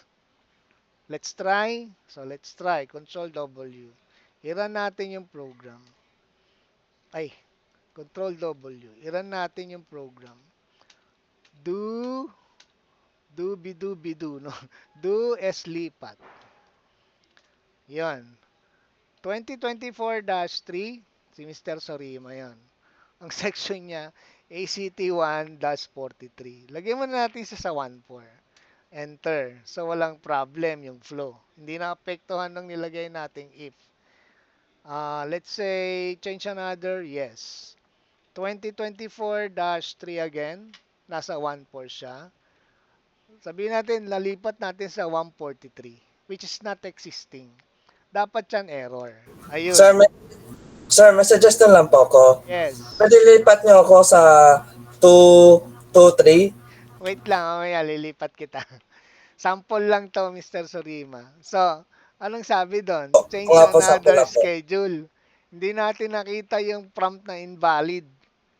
Let's try. So, let's try. Control W. I-run natin yung program. Ay, Control W. I-run natin yung program. Do, no? Do as lipat. Yan. 2024-3, si Mr. Sorima yan. Ang section niya, ACT 1-43. Lagyan mo na natin sa 14. Enter. So, walang problem yung flow. Hindi na-apektuhan ng nilagay nating if. Let's say, change another. Yes. 2024-3 again. Nasa 14 siya. Sabihin natin, lalipat natin sa 143, which is not existing. Dapat yan error. Ayun. Sir, may suggestion lang po ako. Yes. Pwede lipat niyo ako sa 223. Wait lang, mamaya lilipat kita. Sample lang to, Mr. Sorima. So, anong sabi doon? Change Nga po, sample another lang po. schedule. Hindi natin nakita yung prompt na invalid.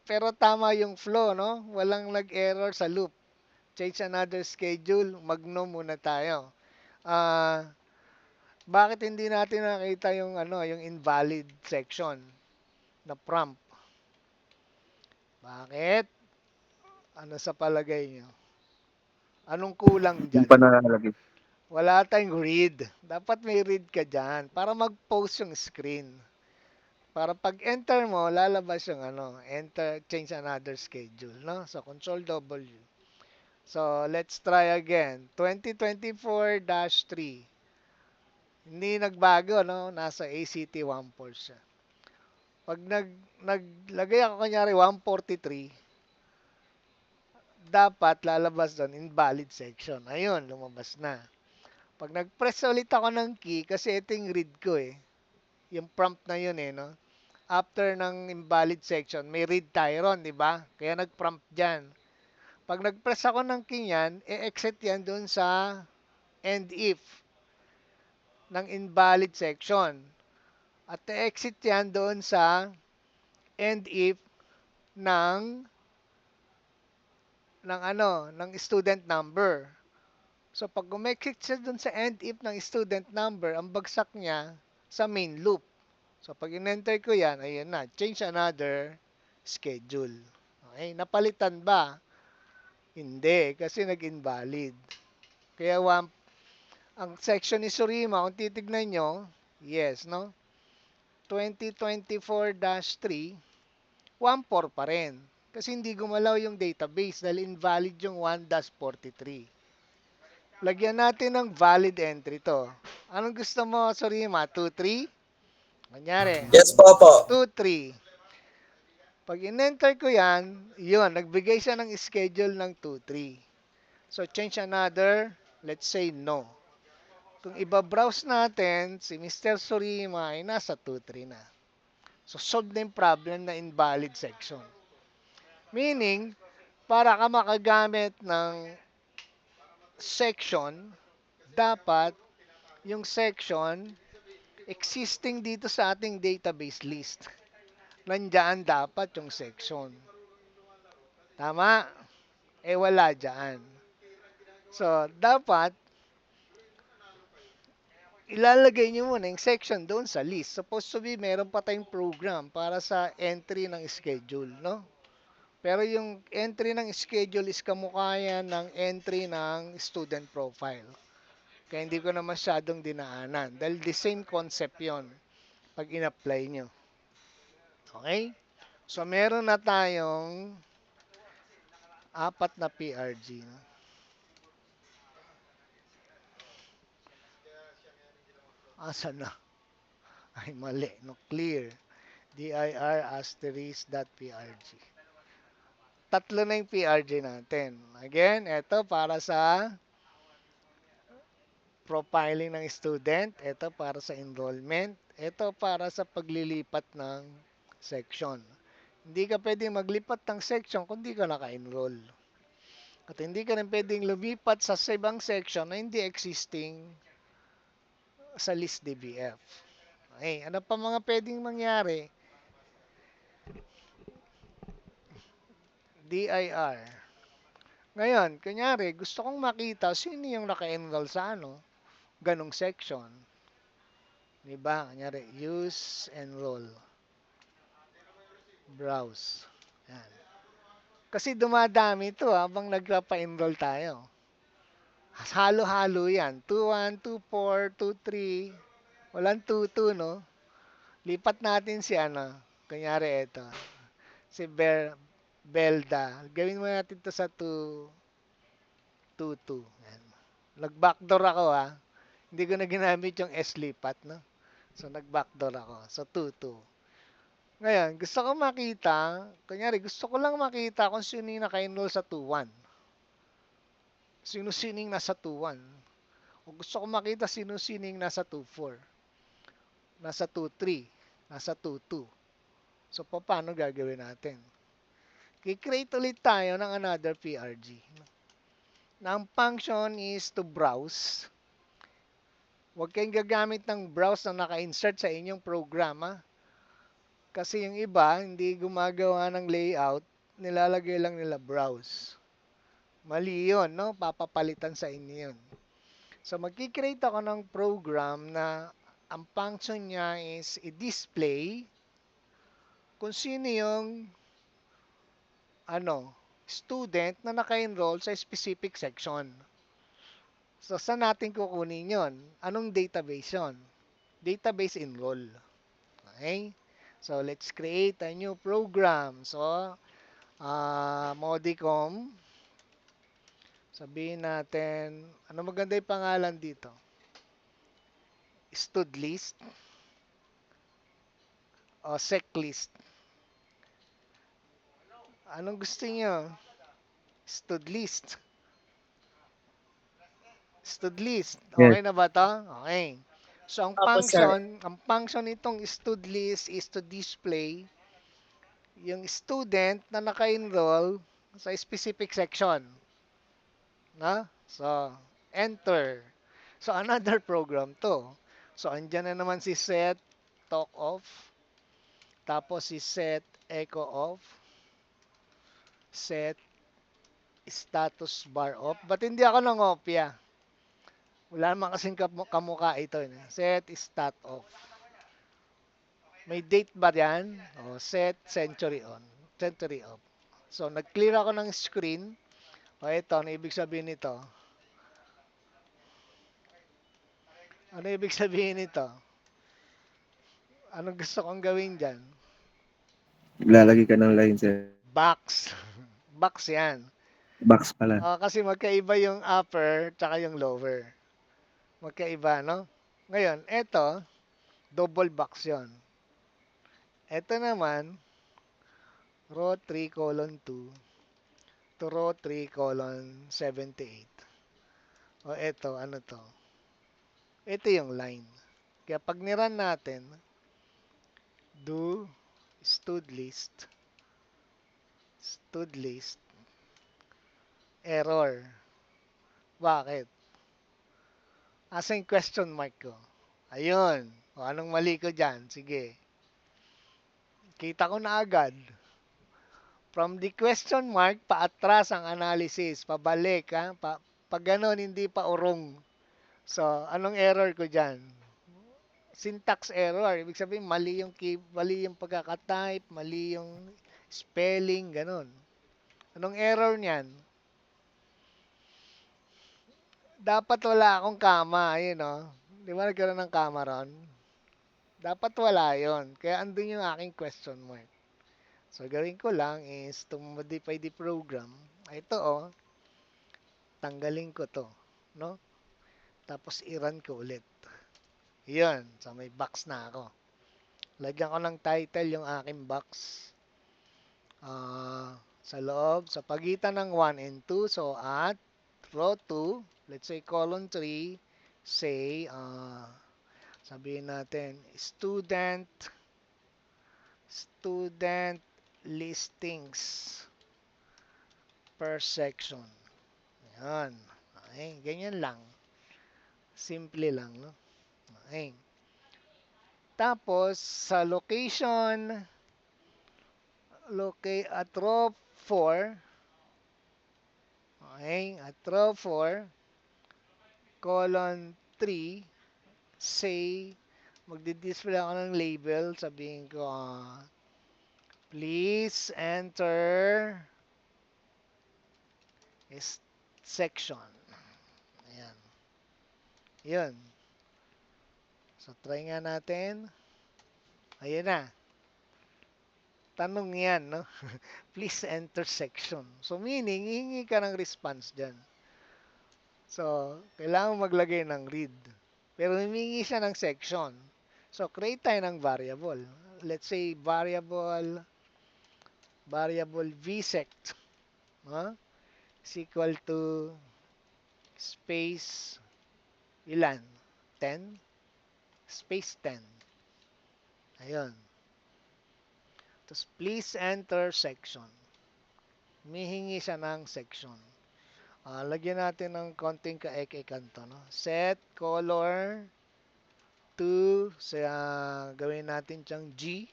Pero tama yung flow, no? Walang nag-error sa loop. Change another schedule. Mag-no muna tayo. Bakit hindi natin nakita yung yung invalid section na prompt? Bakit? Ano sa palagay nyo? Anong kulang Yung dyan? pa nakalagay. Wala tayong read. Dapat may read ka dyan para mag-post yung screen. Para pag enter mo, lalabas yung enter, change another schedule, no? So, Control W. So, let's try again. 2024-3. Hindi nagbago, no? Nasa ACT 14 siya. Pag naglagay ako kunyari 143, dapat lalabas doon invalid section. Ayun, lumabas na. Pag nag-press ulit ako ng key, kasi ito yung read ko eh. Yung prompt na yun eh, no? After ng invalid section, may read tayo ron, di ba? Kaya nag-prompt dyan. Pag nag-press ako ng key yan, e-exit yan doon sa end if ng invalid section. At e-exit yan doon sa end if ng ng student number. So, pag umexit siya dun sa end if ng student number, ang bagsak niya sa main loop. So, pag in-enter ko yan, ayun na, change another schedule. Okay, napalitan ba? Hindi, kasi nag-invalid. Kaya, ang section ni Surima, kung titignan nyo, yes, no? 2024-3, 14 pa rin. Kasi hindi gumalaw yung database dahil invalid yung 1-43. Lagyan natin ng valid entry to. Anong gusto mo, Sorima? 2-3? Kunyari, Yes po po. 2-3. Pag in-enter ko yan, yun, nagbigay siya ng schedule ng 2-3. So, change another, let's say no. Kung iba-browse natin, si Mr. Sorima ay nasa 2-3 na. So, solve na yung problem na invalid section. Meaning, para ka makagamit ng section, dapat yung section existing dito sa ating database list. Nandiyan dapat yung section. Tama? Eh wala dyan. So, dapat ilalagay nyo muna yung section doon sa list. Supposed to be, meron pa tayong program para sa entry ng schedule, no? Pero yung entry ng schedule is kamukha yan ng entry ng student profile. Kaya hindi ko na masyadong dinaanan. Dahil the same concept yon pag in-apply nyo. Okay? So, meron na tayong 4 na PRG. No? Asan na? Ay, mali. No, clear. dir asterisk dot PRG. Tatlo na yung PRG natin. Again, ito para sa profiling ng student. Ito para sa enrollment. Ito para sa paglilipat ng section. Hindi ka pwedeng maglipat ng section kung hindi ka naka-enroll. At hindi ka rin pwedeng lumipat sa ibang section na hindi existing sa list DBF. Okay, ano pa mga pwedeng mangyari? DIR. Ngayon, kunyari, gusto kong makita sino yung naka-enroll sa ganong section. Diba? Kunyari, use, enroll. Browse. Yan. Kasi dumadami ito habang nagpa-enroll tayo. Halo-halo yan. 2-1, 2-4, 2-3. Walang 2-2, no? Lipat natin si kunyari ito. Si Belda. Gawin mo natin to sa 2-2. Yan. Nag-backdoor ako, ha. Hindi ko na ginamit yung S lipat, no? So, nag-backdoor ako. So, 2-2. Ngayon, gusto ko makita, kunyari, gusto ko lang makita kung sino yung naka-enroll sa 2-1. Sino-sino yung nasa 2-1. O gusto ko makita sino-sino yung nasa 2-4. Nasa 2-3. Nasa 2-2. So, paano gagawin natin? I-create ulit tayo ng another PRG. Na ang function is to browse. Huwag kayong gagamit ng browse na naka-insert sa inyong programa. Kasi yung iba, hindi gumagawa ng layout, nilalagay lang nila browse. Mali yun, no? Papapalitan sa inyo yun. So, magkikreate ako ng program na ang function niya is i-display kung sino yung student na naka-enroll sa specific section. So, saan natin kukunin yun? Anong database yun? Database enroll. Okay? So, let's create a new program. So, Modicom. Sabihin natin, ano maganda yung pangalan dito? Stud list o sec list. Anong gusto niyo? Stud list. Stud list. Yes. Okay na ba to? Okay. So, Opo, sir. ang function nitong stud list is to display yung student na naka-enroll sa specific section. Na? So, enter. So, another program to. So, andyan na naman si set talk off. Tapos si set echo off. Set status bar off. Ba't hindi ako nangopya? Wala naman kasing kamukha ito. Set stat off. May date ba yan? O, set century on. Century off. So, nag-clear ako ng screen. O, ito. Ano ibig sabihin nito? Ano ibig sabihin nito? Anong gusto kong gawin dyan? Lalagay ka ng line, sir. Box. Box yan. Box pala. Kasi magkaiba yung upper tsaka yung lower. Magkaiba, no? Ngayon, eto, double box yon. Eto naman, row 3 colon 2 to row 3 colon 78. O eto, ano to? Ito yung line. Kaya pag niran natin, do stud list, error. Bakit? Asa yung question mark ko? Ayun. O anong mali ko dyan? Sige. Kita ko na agad. From the question mark, paatras ang analysis. Pabalik, ha? Pag ganun, hindi pa urong. So, anong error ko dyan? Syntax error. Ibig sabihin, mali yung pagkakatype, mali yung spelling, ganun. Anong error niyan? Dapat wala akong kama, ayun, no? Di ba nagkaroon ng kama ron? Dapat wala yon. Kaya andun yung aking question mark. So, gawin ko lang is to modify the program. Ito, oh, tanggalin ko to. No? Tapos, i-run ko ulit. Yun. So, may box na ako. Lagyan ko ng title yung aking box. Sa loob, sa pagitan ng 1 and 2. So, at row 2, let's say column 3, say, sabihin natin, student listings per section. Ayan. Okay, ganyan lang. Simple lang, no? Okay. Tapos, sa location, at row 4, okay, at row 4, column 3, say, magdi-display ako ng label, sabihin ko, please enter is section. Ayan. Yun. So, try nga natin. Ayan na. Tanong yan, no? Please enter section. So, meaning, hihingi ka ng response dyan. So, kailangan maglagay ng read. Pero humingi siya ng section. So, create tayo ng variable. Let's say, variable vsect. No? Is equal to space ilan? 10? Space 10. Ayun. Tapos, please enter section. Humihingi siya ng section. Lagyan natin ng konting kaek-ekanto. No? Set color to, gawin natin siyang G.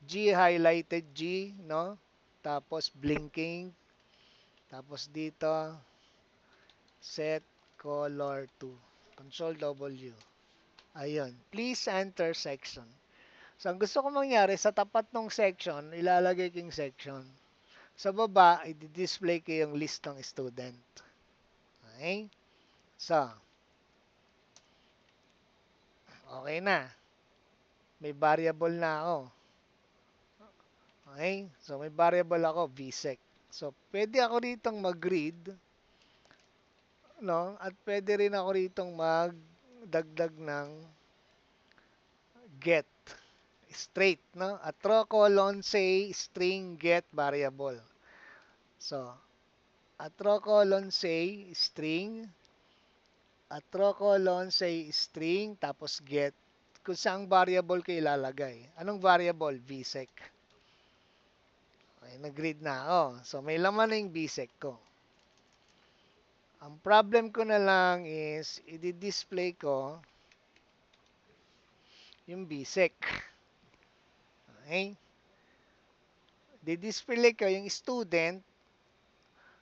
G highlighted G, no? Tapos blinking. Tapos dito, set color to. Control W. Ayun. Please enter section. So, ang gusto ko mangyari, sa tapat ng section, ilalagay ko yung section. Sa baba, i-display ko yung list ng student. Okay? So, okay na. May variable na ako. Okay? So, may variable ako, vsec. So, pwede ako ditong mag-read, no? At pwede rin ako ditong magdagdag ng get. Straight, no? At row colon, say, string get variable. So, at row colon, say, string. At row colon, say, string, tapos get. Kung saang variable ko ilalagay. Anong variable? vsec. Okay, nag-read na ako. So, may laman na yung vsec ko. Ang problem ko na lang is, i-display ko yung vsec. Okay? Di-display ko yung student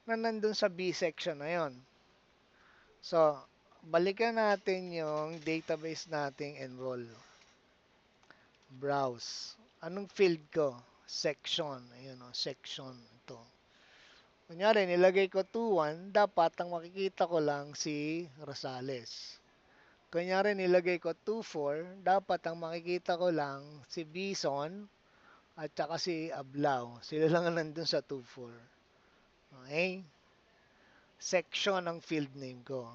na nandun sa B section na yon. So, balikan natin yung database nating enroll. Browse. Anong field ko? Section. Ayun o, section. Ito. Kunyari, nilagay ko 2-1, dapat ang makikita ko lang si Rosales. Kunyari, nilagay ko 2-4, dapat ang makikita ko lang si Bison at saka si Ablao. Sila lang ang nandun sa 2-4. Okay? Section ang field name ko.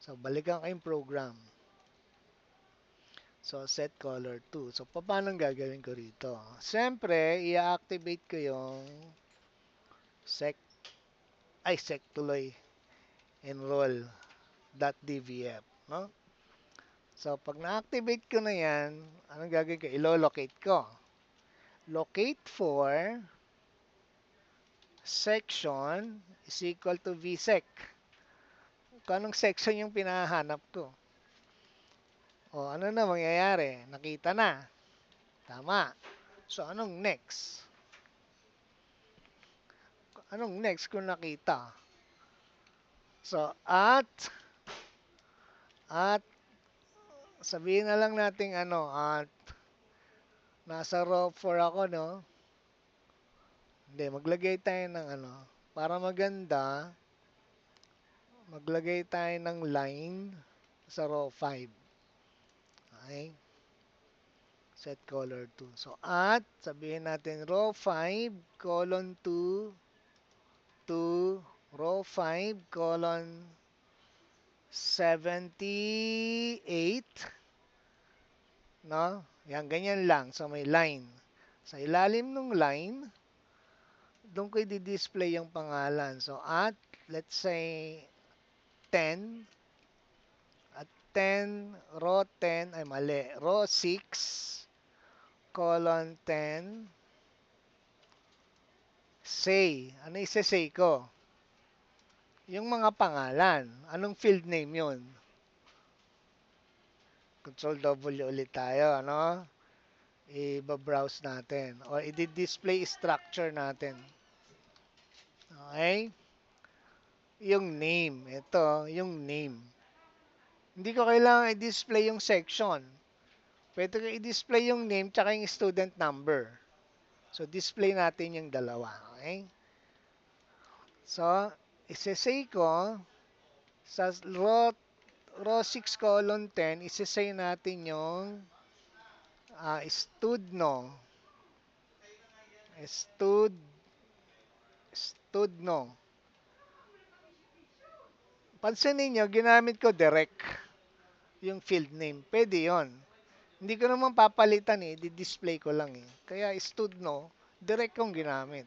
So, balikan ko yung program. So, set color 2. So, paano gagawin ko rito? Siyempre, i-activate ko yung sec tuloy enroll.dvf. No? So, pag na-activate ko na yan, anong gagawin ko? Ilo-locate ko. Locate for section is equal to vsec. Kung anong section yung pinahanap ko. O, ano na mangyayari? Nakita na. Tama. So, anong next? Anong next kung nakita? So, at sabihin na lang natin at nasa row 4 ako, no? Hindi, maglagay tayo ng para maganda, maglagay tayo ng line sa row 5. Okay? Set color 2. So, at, sabihin natin, row 5, colon 2, 2, row 5, colon 78, no? Yan, ganyan lang. So, may line. Sa ilalim ng line, doon ko i-display yung pangalan. So, at, let's say, 10, at 10, row 10, ay mali, row 6, colon 10, say. Ano isa-say ko? Yung mga pangalan. Anong field name yun? Control W ulit tayo, ano? I-browse natin. Or i-display structure natin. Okay? Yung name. Ito, yung name. Hindi ko kailangan i-display yung section. Pwede ko i-display yung name tsaka yung student number. So, display natin yung dalawa. Okay? So, isesay ko sa row 6 colon 10, isesay natin yung studno. Studno. Pansinin nyo, ginamit ko direct yung field name. Pwede yon. Hindi ko naman papalitan di-display ko lang Kaya studno, direct kong ginamit.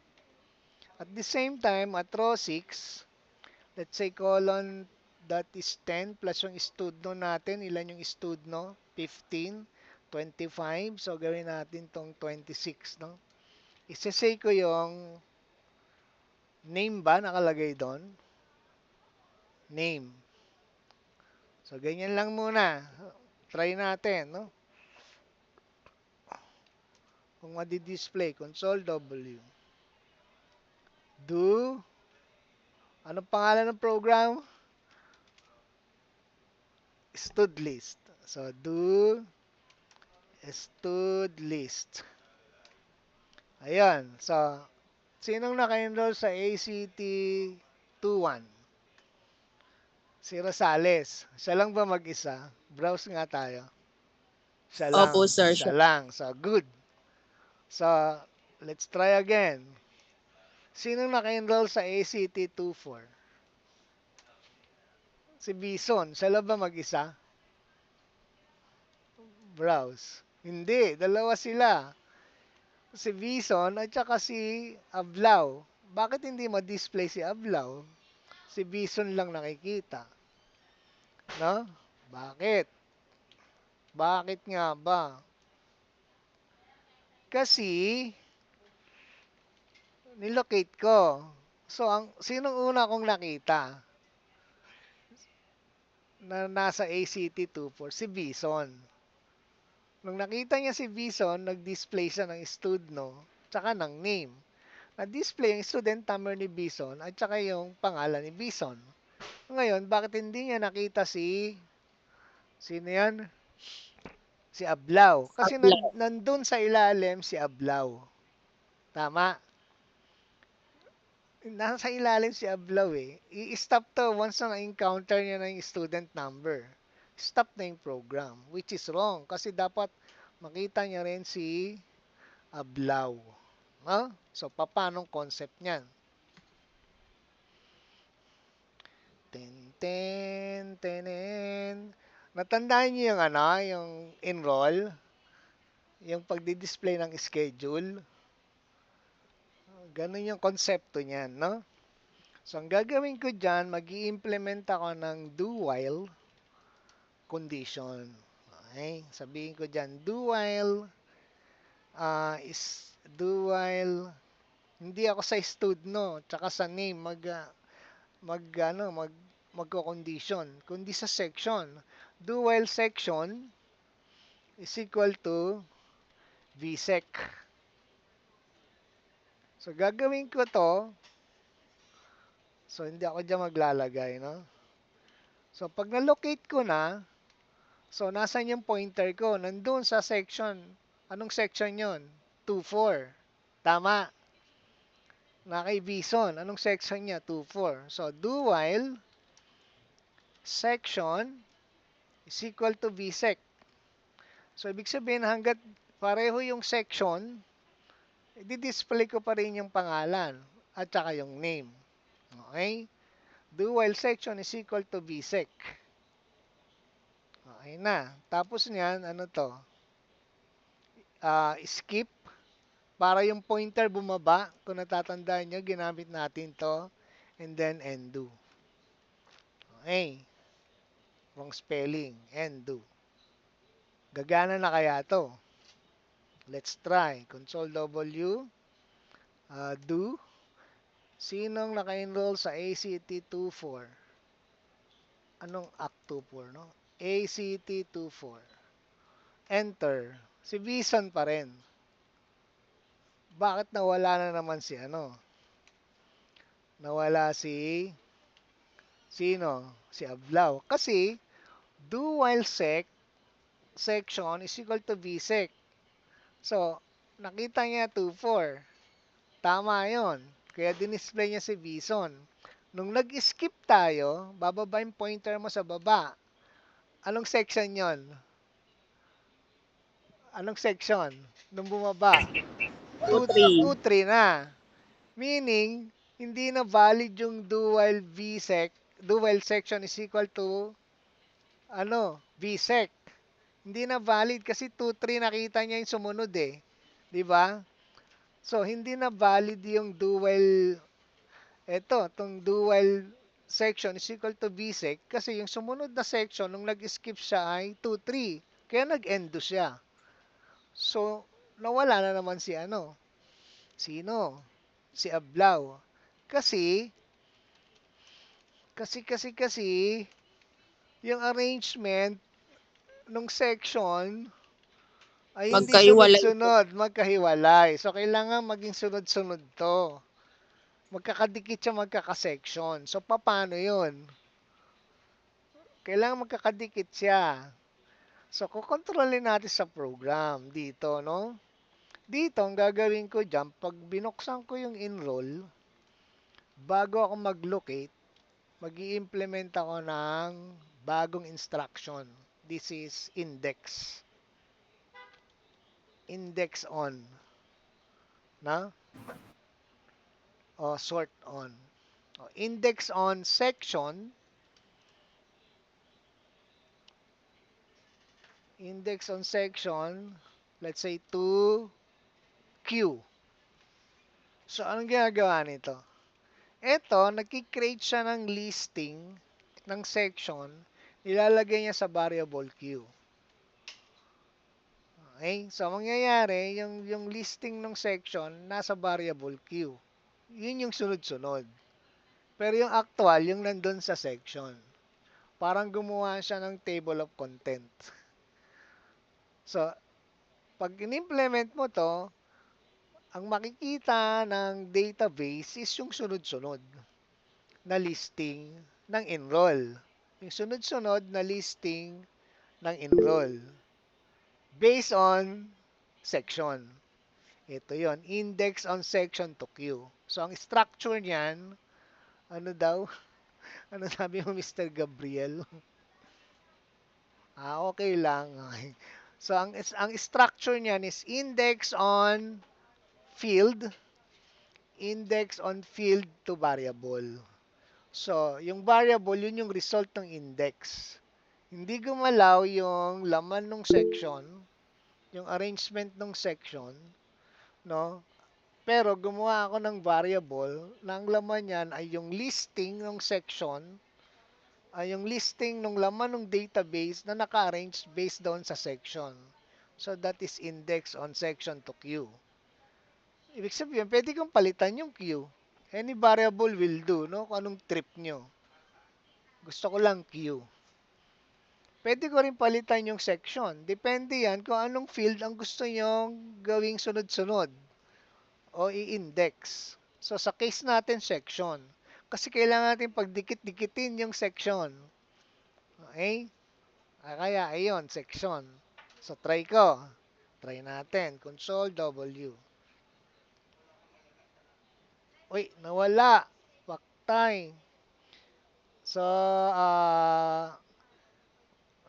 At the same time, at row 6, let's say colon that is 10 plus yung studno natin. Ilan yung studno? 15, 25. So, gawin natin tong 26, no? Isesay ko yung name ba nakalagay doon? Name. So, ganyan lang muna. Try natin, no? Kung madi-display, Control W. Do. Anong pangalan ng program? Stud list. So, do stud list. Ayan. So, sinong naka-enroll sa ACT 21? Si Rosales. Siya lang ba mag-isa? Browse nga tayo. Siya lang. Opo, sir. Siya lang. So, good. So, let's try again. Sinong naka-enroll sa ACT 24? Si Bison. Siya lang ba mag-isa? Browse. Hindi. Dalawa sila. Si Bison at saka si Ablao. Bakit hindi ma-display si Ablao? Si Bison lang nakikita. No? Bakit? Bakit nga ba? Kasi nilocate ko. So, sinong una kong nakita na nasa ACT 24? Si Bison. Nung nakita niya si Bison, nag-display siya ng studno tsaka ng name. Na-display yung student number ni Bison at saka yung pangalan ni Bison. Ngayon, bakit hindi niya nakita sino yan? Si Ablao. Kasi Ablao. nandun sa ilalim si Ablao. Tama? Nasa ilalim si Ablao I-stop to once na na-encounter niya na yung student number. Stop na yung program. Which is wrong. Kasi dapat makita niya rin si Ablao. No? So, paanong concept niyan? Ten. Natandaan niyo yung yung enroll, yung pagdi-display ng schedule. Ganun yung konsepto niyan, no? So, ang gagawin ko dyan, mag-i-implement ako ng do while condition. Okay? Sabihin ko dyan, do while hindi ako sa studno, tsaka sa name, magko-condition, kundi sa section. Do while section is equal to vsec. So, gagawin ko to. So, hindi ako dyan maglalagay, no? So, pag na-locate ko na, so, nasan yung pointer ko? Nandun sa section. Anong section yon? 2-4. Tama. Na kay Bison. Anong section niya? 2-4. So, do while section is equal to vsec. So, ibig sabihin, hanggat pareho yung section, i-display ko pa rin yung pangalan at saka yung name. Okay? Do while section is equal to vsec. Okay na. Tapos niyan, ano to? Skip. Para yung pointer bumaba. Kung natatandaan nyo, ginamit natin to. And then undo. Okay. Wrong spelling. Undo. Gagana na kaya to? Let's try. Control W. Do. Sinong naka-enroll sa ACT 24? Anong Act 24, no? ACT 24. Enter. Si Visan pa rin. Bakit nawala na naman si ano? Nawala si sino? Si Ablao. Kasi do while section is equal to vsec. So, nakita niya 24. Tama 'yon. Kaya dinisplay niya si Bison. Nung nag-skip tayo, bababa yung pointer mo sa baba. Anong section 'yon? Anong section? Nung bumaba, 2-3. 2-3 na. Meaning, hindi na valid yung do while section is equal to vsec. Hindi na valid kasi 2-3 nakita niya yung sumunod eh. 'Di ba? So, hindi na valid yung tong do while section is equal to vsec kasi yung sumunod na section nung nag-skip siya ay 2-3. Kaya nag-endo siya. So, nawala na naman si sino? Si Ablao. Kasi, yung arrangement nung section ay hindi Magkaiwalay po. sunod-sunod, magkahiwalay. So, kailangan maging sunod-sunod to. Magkakadikit siya, magkakasection. So, paano yun? Kailangan magkakadikit siya. So, kukontrolin natin sa program dito, no? Dito, ang gagawin ko dyan, pag binuksan ko yung enroll, bago ako mag-locate, mag-i-implement ako ng bagong instruction. This is index. Index on. Na? O sort on. O, index on section. Index on section. Let's say 2Q. So, anong ginagawa nito? Ito, nagki-create siya ng listing ng section. Nilalagay niya sa variable Q. Okay? So, mangyayari, yung listing ng section, nasa variable Q. Yun yung sunod-sunod. Pero yung actual, yung nandun sa section. Parang gumawa siya ng table of content. So, pag in-implement mo to, ang makikita ng database is yung sunod-sunod na listing ng enroll. Yung sunod-sunod na listing ng enroll. Based on section. Ito yon, index on section to Q. So, ang structure niyan, ano daw? Ano sabi mo, Mr. Gabriel? Okay lang. Okay. So, ang structure niyan is index on field to variable. So, yung variable, yun yung result ng index. Hindi gumalaw yung laman ng section, yung arrangement ng section, no? Pero gumawa ako ng variable na ang laman niyan ay yung listing ng section, ay yung listing ng laman ng database na naka-arrange based doon sa section. So that is index on section to Q. Ibig sabihin, pwede kong palitan yung Q. Any variable will do, no? Kung anong trip nyo. Gusto ko lang Q. Pwede ko rin palitan yung section. Depende yan kung anong field ang gusto nyong gawing sunod-sunod o i-index. So, sa case natin, section. Kasi kailangan natin pagdikit-dikitin yung section. Okay? Kaya, ayun, section. So, try ko. Try natin. Control W. Uy, nawala. Paktay. So,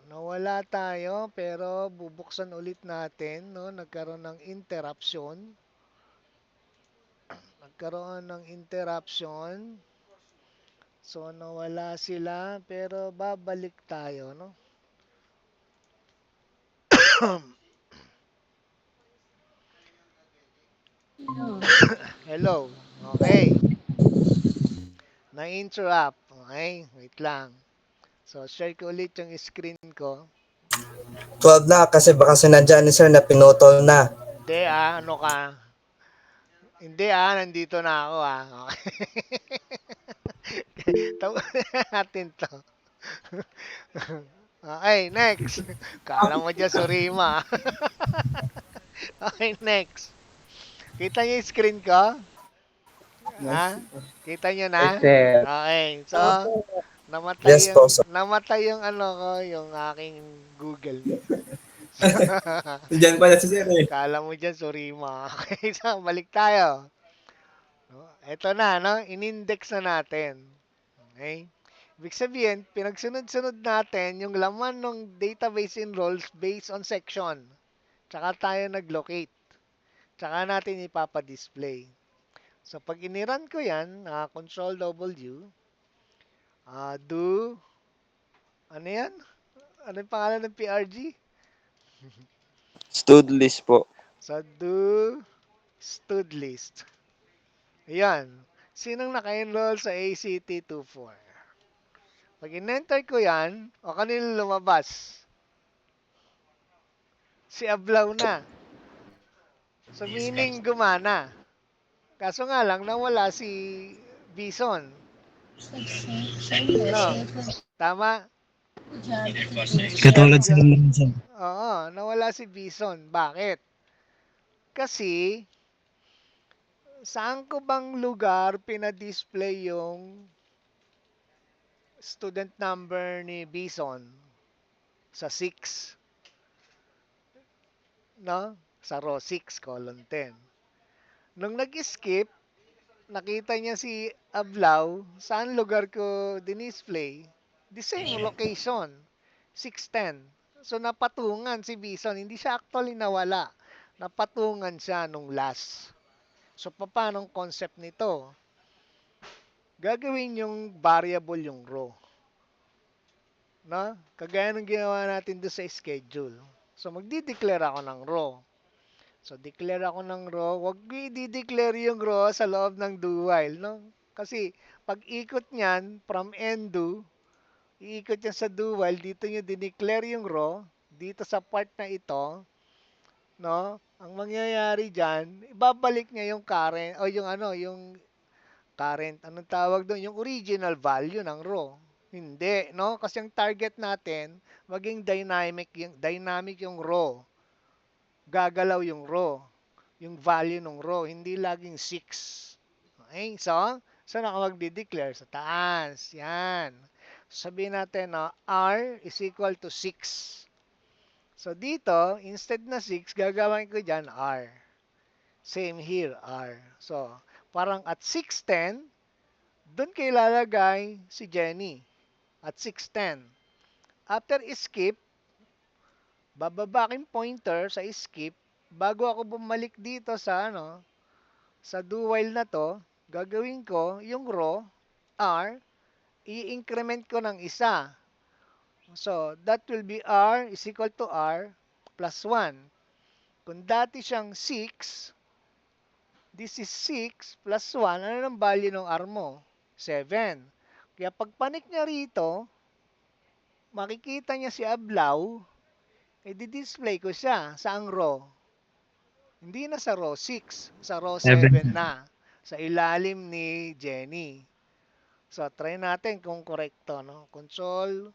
Nawala tayo pero bubuksan ulit natin, no? Nagkaroon ng interruption. So nawala sila pero babalik tayo, no? Hello. Okay. Na-interrupt. Okay, wait lang. So share ko ulit yung screen ko. 12 na kasi baka sinadya ni sir na pinutol na. Hindi ano ka? Hindi nandito na ako Okay. Tapusin natin to. Okay, next. Kala mo dyan Surima. Okay, next. Kita niyo yung screen ko? Ha? Kita niyo na? Okay. So, Yes po, sir. namatay yung ano ko, yung aking Google. Diyan pala si sir eh. Kala mo dyan Surima. Okay, so balik tayo. No, ito na, no? In-index na natin. Okay? Ibig sabihin, pinagsunod-sunod natin yung laman ng database enrolls based on section. Tsaka tayo nag-locate. Tsaka natin ipapadisplay. So, pag iniran ko yan, Control W, do, ano yan? Ano yung pangalan ng PRG? Stud list po. So, do stud list. Ayan. Sinong naka-enroll sa ACT 24? Pag in-enter ko yan, o kanino lumabas? Si Ablaw na. So, meaning gumana. Kaso nga lang, nawala si Bison. No? Tama? Katulad sa lang sir. Oo, nawala si Bison. Bakit? Kasi, saan ko bang lugar pinadisplay yung student number ni Bison? Sa 6. No? Sa row 6, column 10. Nung nag-skip, nakita niya si Ablaw, saan lugar ko dinisplay? The same location, 610. So napatungan si Bison, hindi siya actually nawala. Napatungan siya nung last. So paano ang concept nito? Gagawin yung variable yung row. No? Kagaya ng ginawa natin doon sa schedule. So magdi-declare ako ng row. So, declare ako ng row. Huwag ko i-declare yung row sa loob ng do while, no? Kasi, pag ikot niyan, from end do, iikot yan sa do while, dito nyo dineclare yung row, dito sa part na ito, no? Ang mangyayari dyan, ibabalik niya yung current, o yung ano, yung current, anong tawag doon? Yung original value ng row. Hindi, no? Kasi yung target natin, maging dynamic yung row. Gagalaw yung row, yung value ng row, hindi laging 6. Okay, so ako magdi-declare sa taas, yan. Sabihin natin na R is equal to 6. So dito, instead na 6, gagawin ko dyan R. Same here, R. So, parang at 610, doon kayo lalagay si Jenny. At 610. After skip, bababa aking pointer sa skip bago ako bumalik dito sa sa do while na to, gagawin ko yung row R, i-increment ko ng isa. So, that will be R is equal to R plus 1. Kung dati siyang 6, this is 6 plus 1. Ano ng value ng R mo? 7. Kaya pag panik niya rito, makikita niya si Ablaw, i-display ko siya sa row. Hindi na sa row 6, sa row 7 na. Sa ilalim ni Jenny. So, try natin kung correcto, no? Control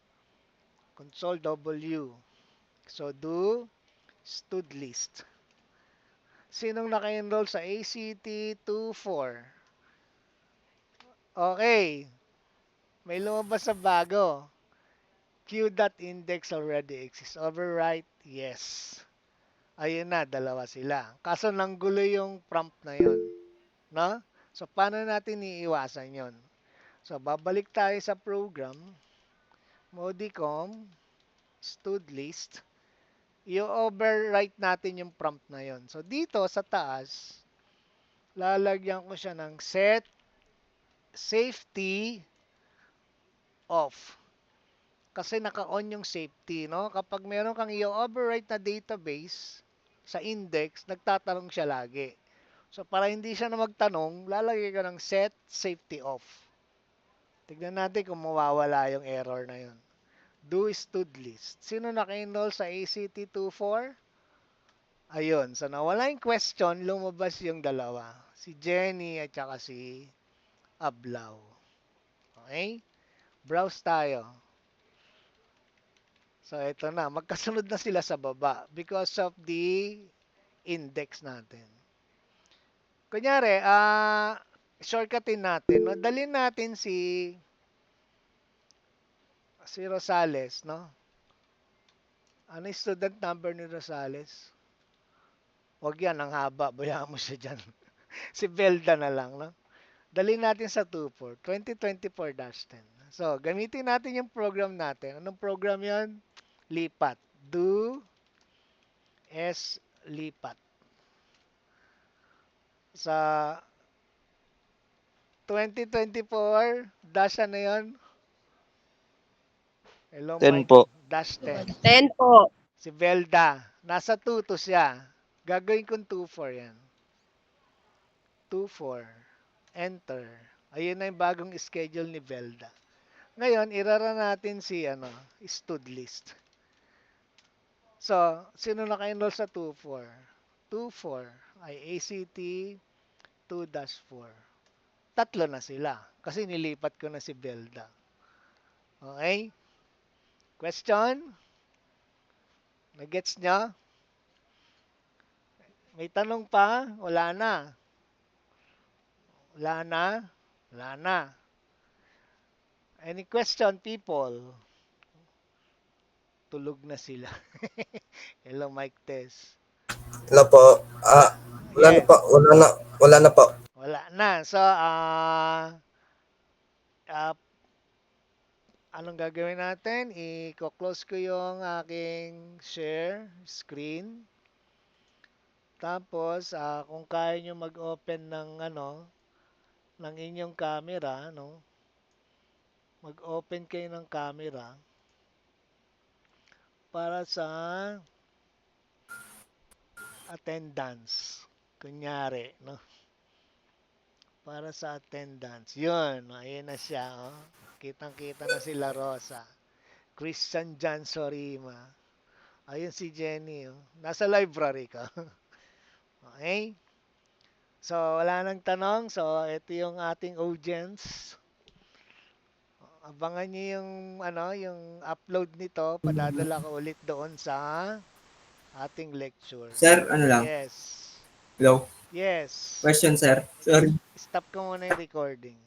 W. So, do stud list. Sinong naka-enroll sa ACT 24? Okay. May lumabas sa bago. Q.index already exists. Overwrite? Yes. Ayun na, dalawa sila. Kaso nanggulo yung prompt na yun. No? So, paano natin iiwasan yon? So, babalik tayo sa program. Modicom. stud list, i-overwrite natin yung prompt na yon. So, dito sa taas, lalagyan ko siya ng set safety off. Kasi naka-on yung safety, no? Kapag meron kang i-overwrite na database sa index, nagtatanong siya lagi. So, para hindi siya na magtanong, lalagay ka ng set safety off. Tignan natin kung mawawala yung error na yun. Do stud list. Sino naka-enroll sa ACT24? Ayun. So, nawala yung question, lumabas yung dalawa. Si Jenny at saka si Ablaw. Okay? Browse tayo. So, ito na. Magkasunod na sila sa baba because of the index natin. Kunyari, shortcutin natin. No? Dalhin natin si Rosales, no? Ano yung student number ni Rosales? Huwag yan, ang haba. Bayaan mo siya dyan. Si Belda na lang, no? Dalhin natin sa 24, 2024-10. So, gamitin natin yung program natin. Anong program yon? Lipat. Do S lipat. Sa 2024, dash ano yun? Hello, 10 Mike. po. Dash 10. 10 po. Si Belda. Nasa 2 to siya. Gagawin kong 2-4 yan. 2-4. Enter. Ayun na yung bagong schedule ni Belda. Ngayon, irara natin si stud list. So, sino naka-enroll sa 2-4? 2-4 ay ACT 2-4. Tatlo na sila. Kasi nilipat ko na si Belda. Okay? Question? Nagets nyo? May tanong pa? Wala na. Wala na? Wala na. Any question, people? Tulog na sila. Hello, Mike Tess. Hello po. Wala na Yes. po. Wala na po. Wala na. So, anong gagawin natin? I-close ko yung aking share screen. Tapos, kung kaya nyo mag-open ng ng inyong camera, no? Mag-open kayo ng camera para sa attendance. Kunyari, no? Para sa attendance. Yun, ayun na siya, oh. Kitang-kita na si La Rosa. Christian Jan Sorima. Ayun si Jenny, oh. Nasa library ka. Okay? So, wala nang tanong. So, ito yung ating audience. Abangan niyo yung upload nito. Padadala ko ulit doon sa ating lecture. Sir, ano lang? Yes. Hello? Yes. Question, sir. Sorry. Stop ko muna yung recording.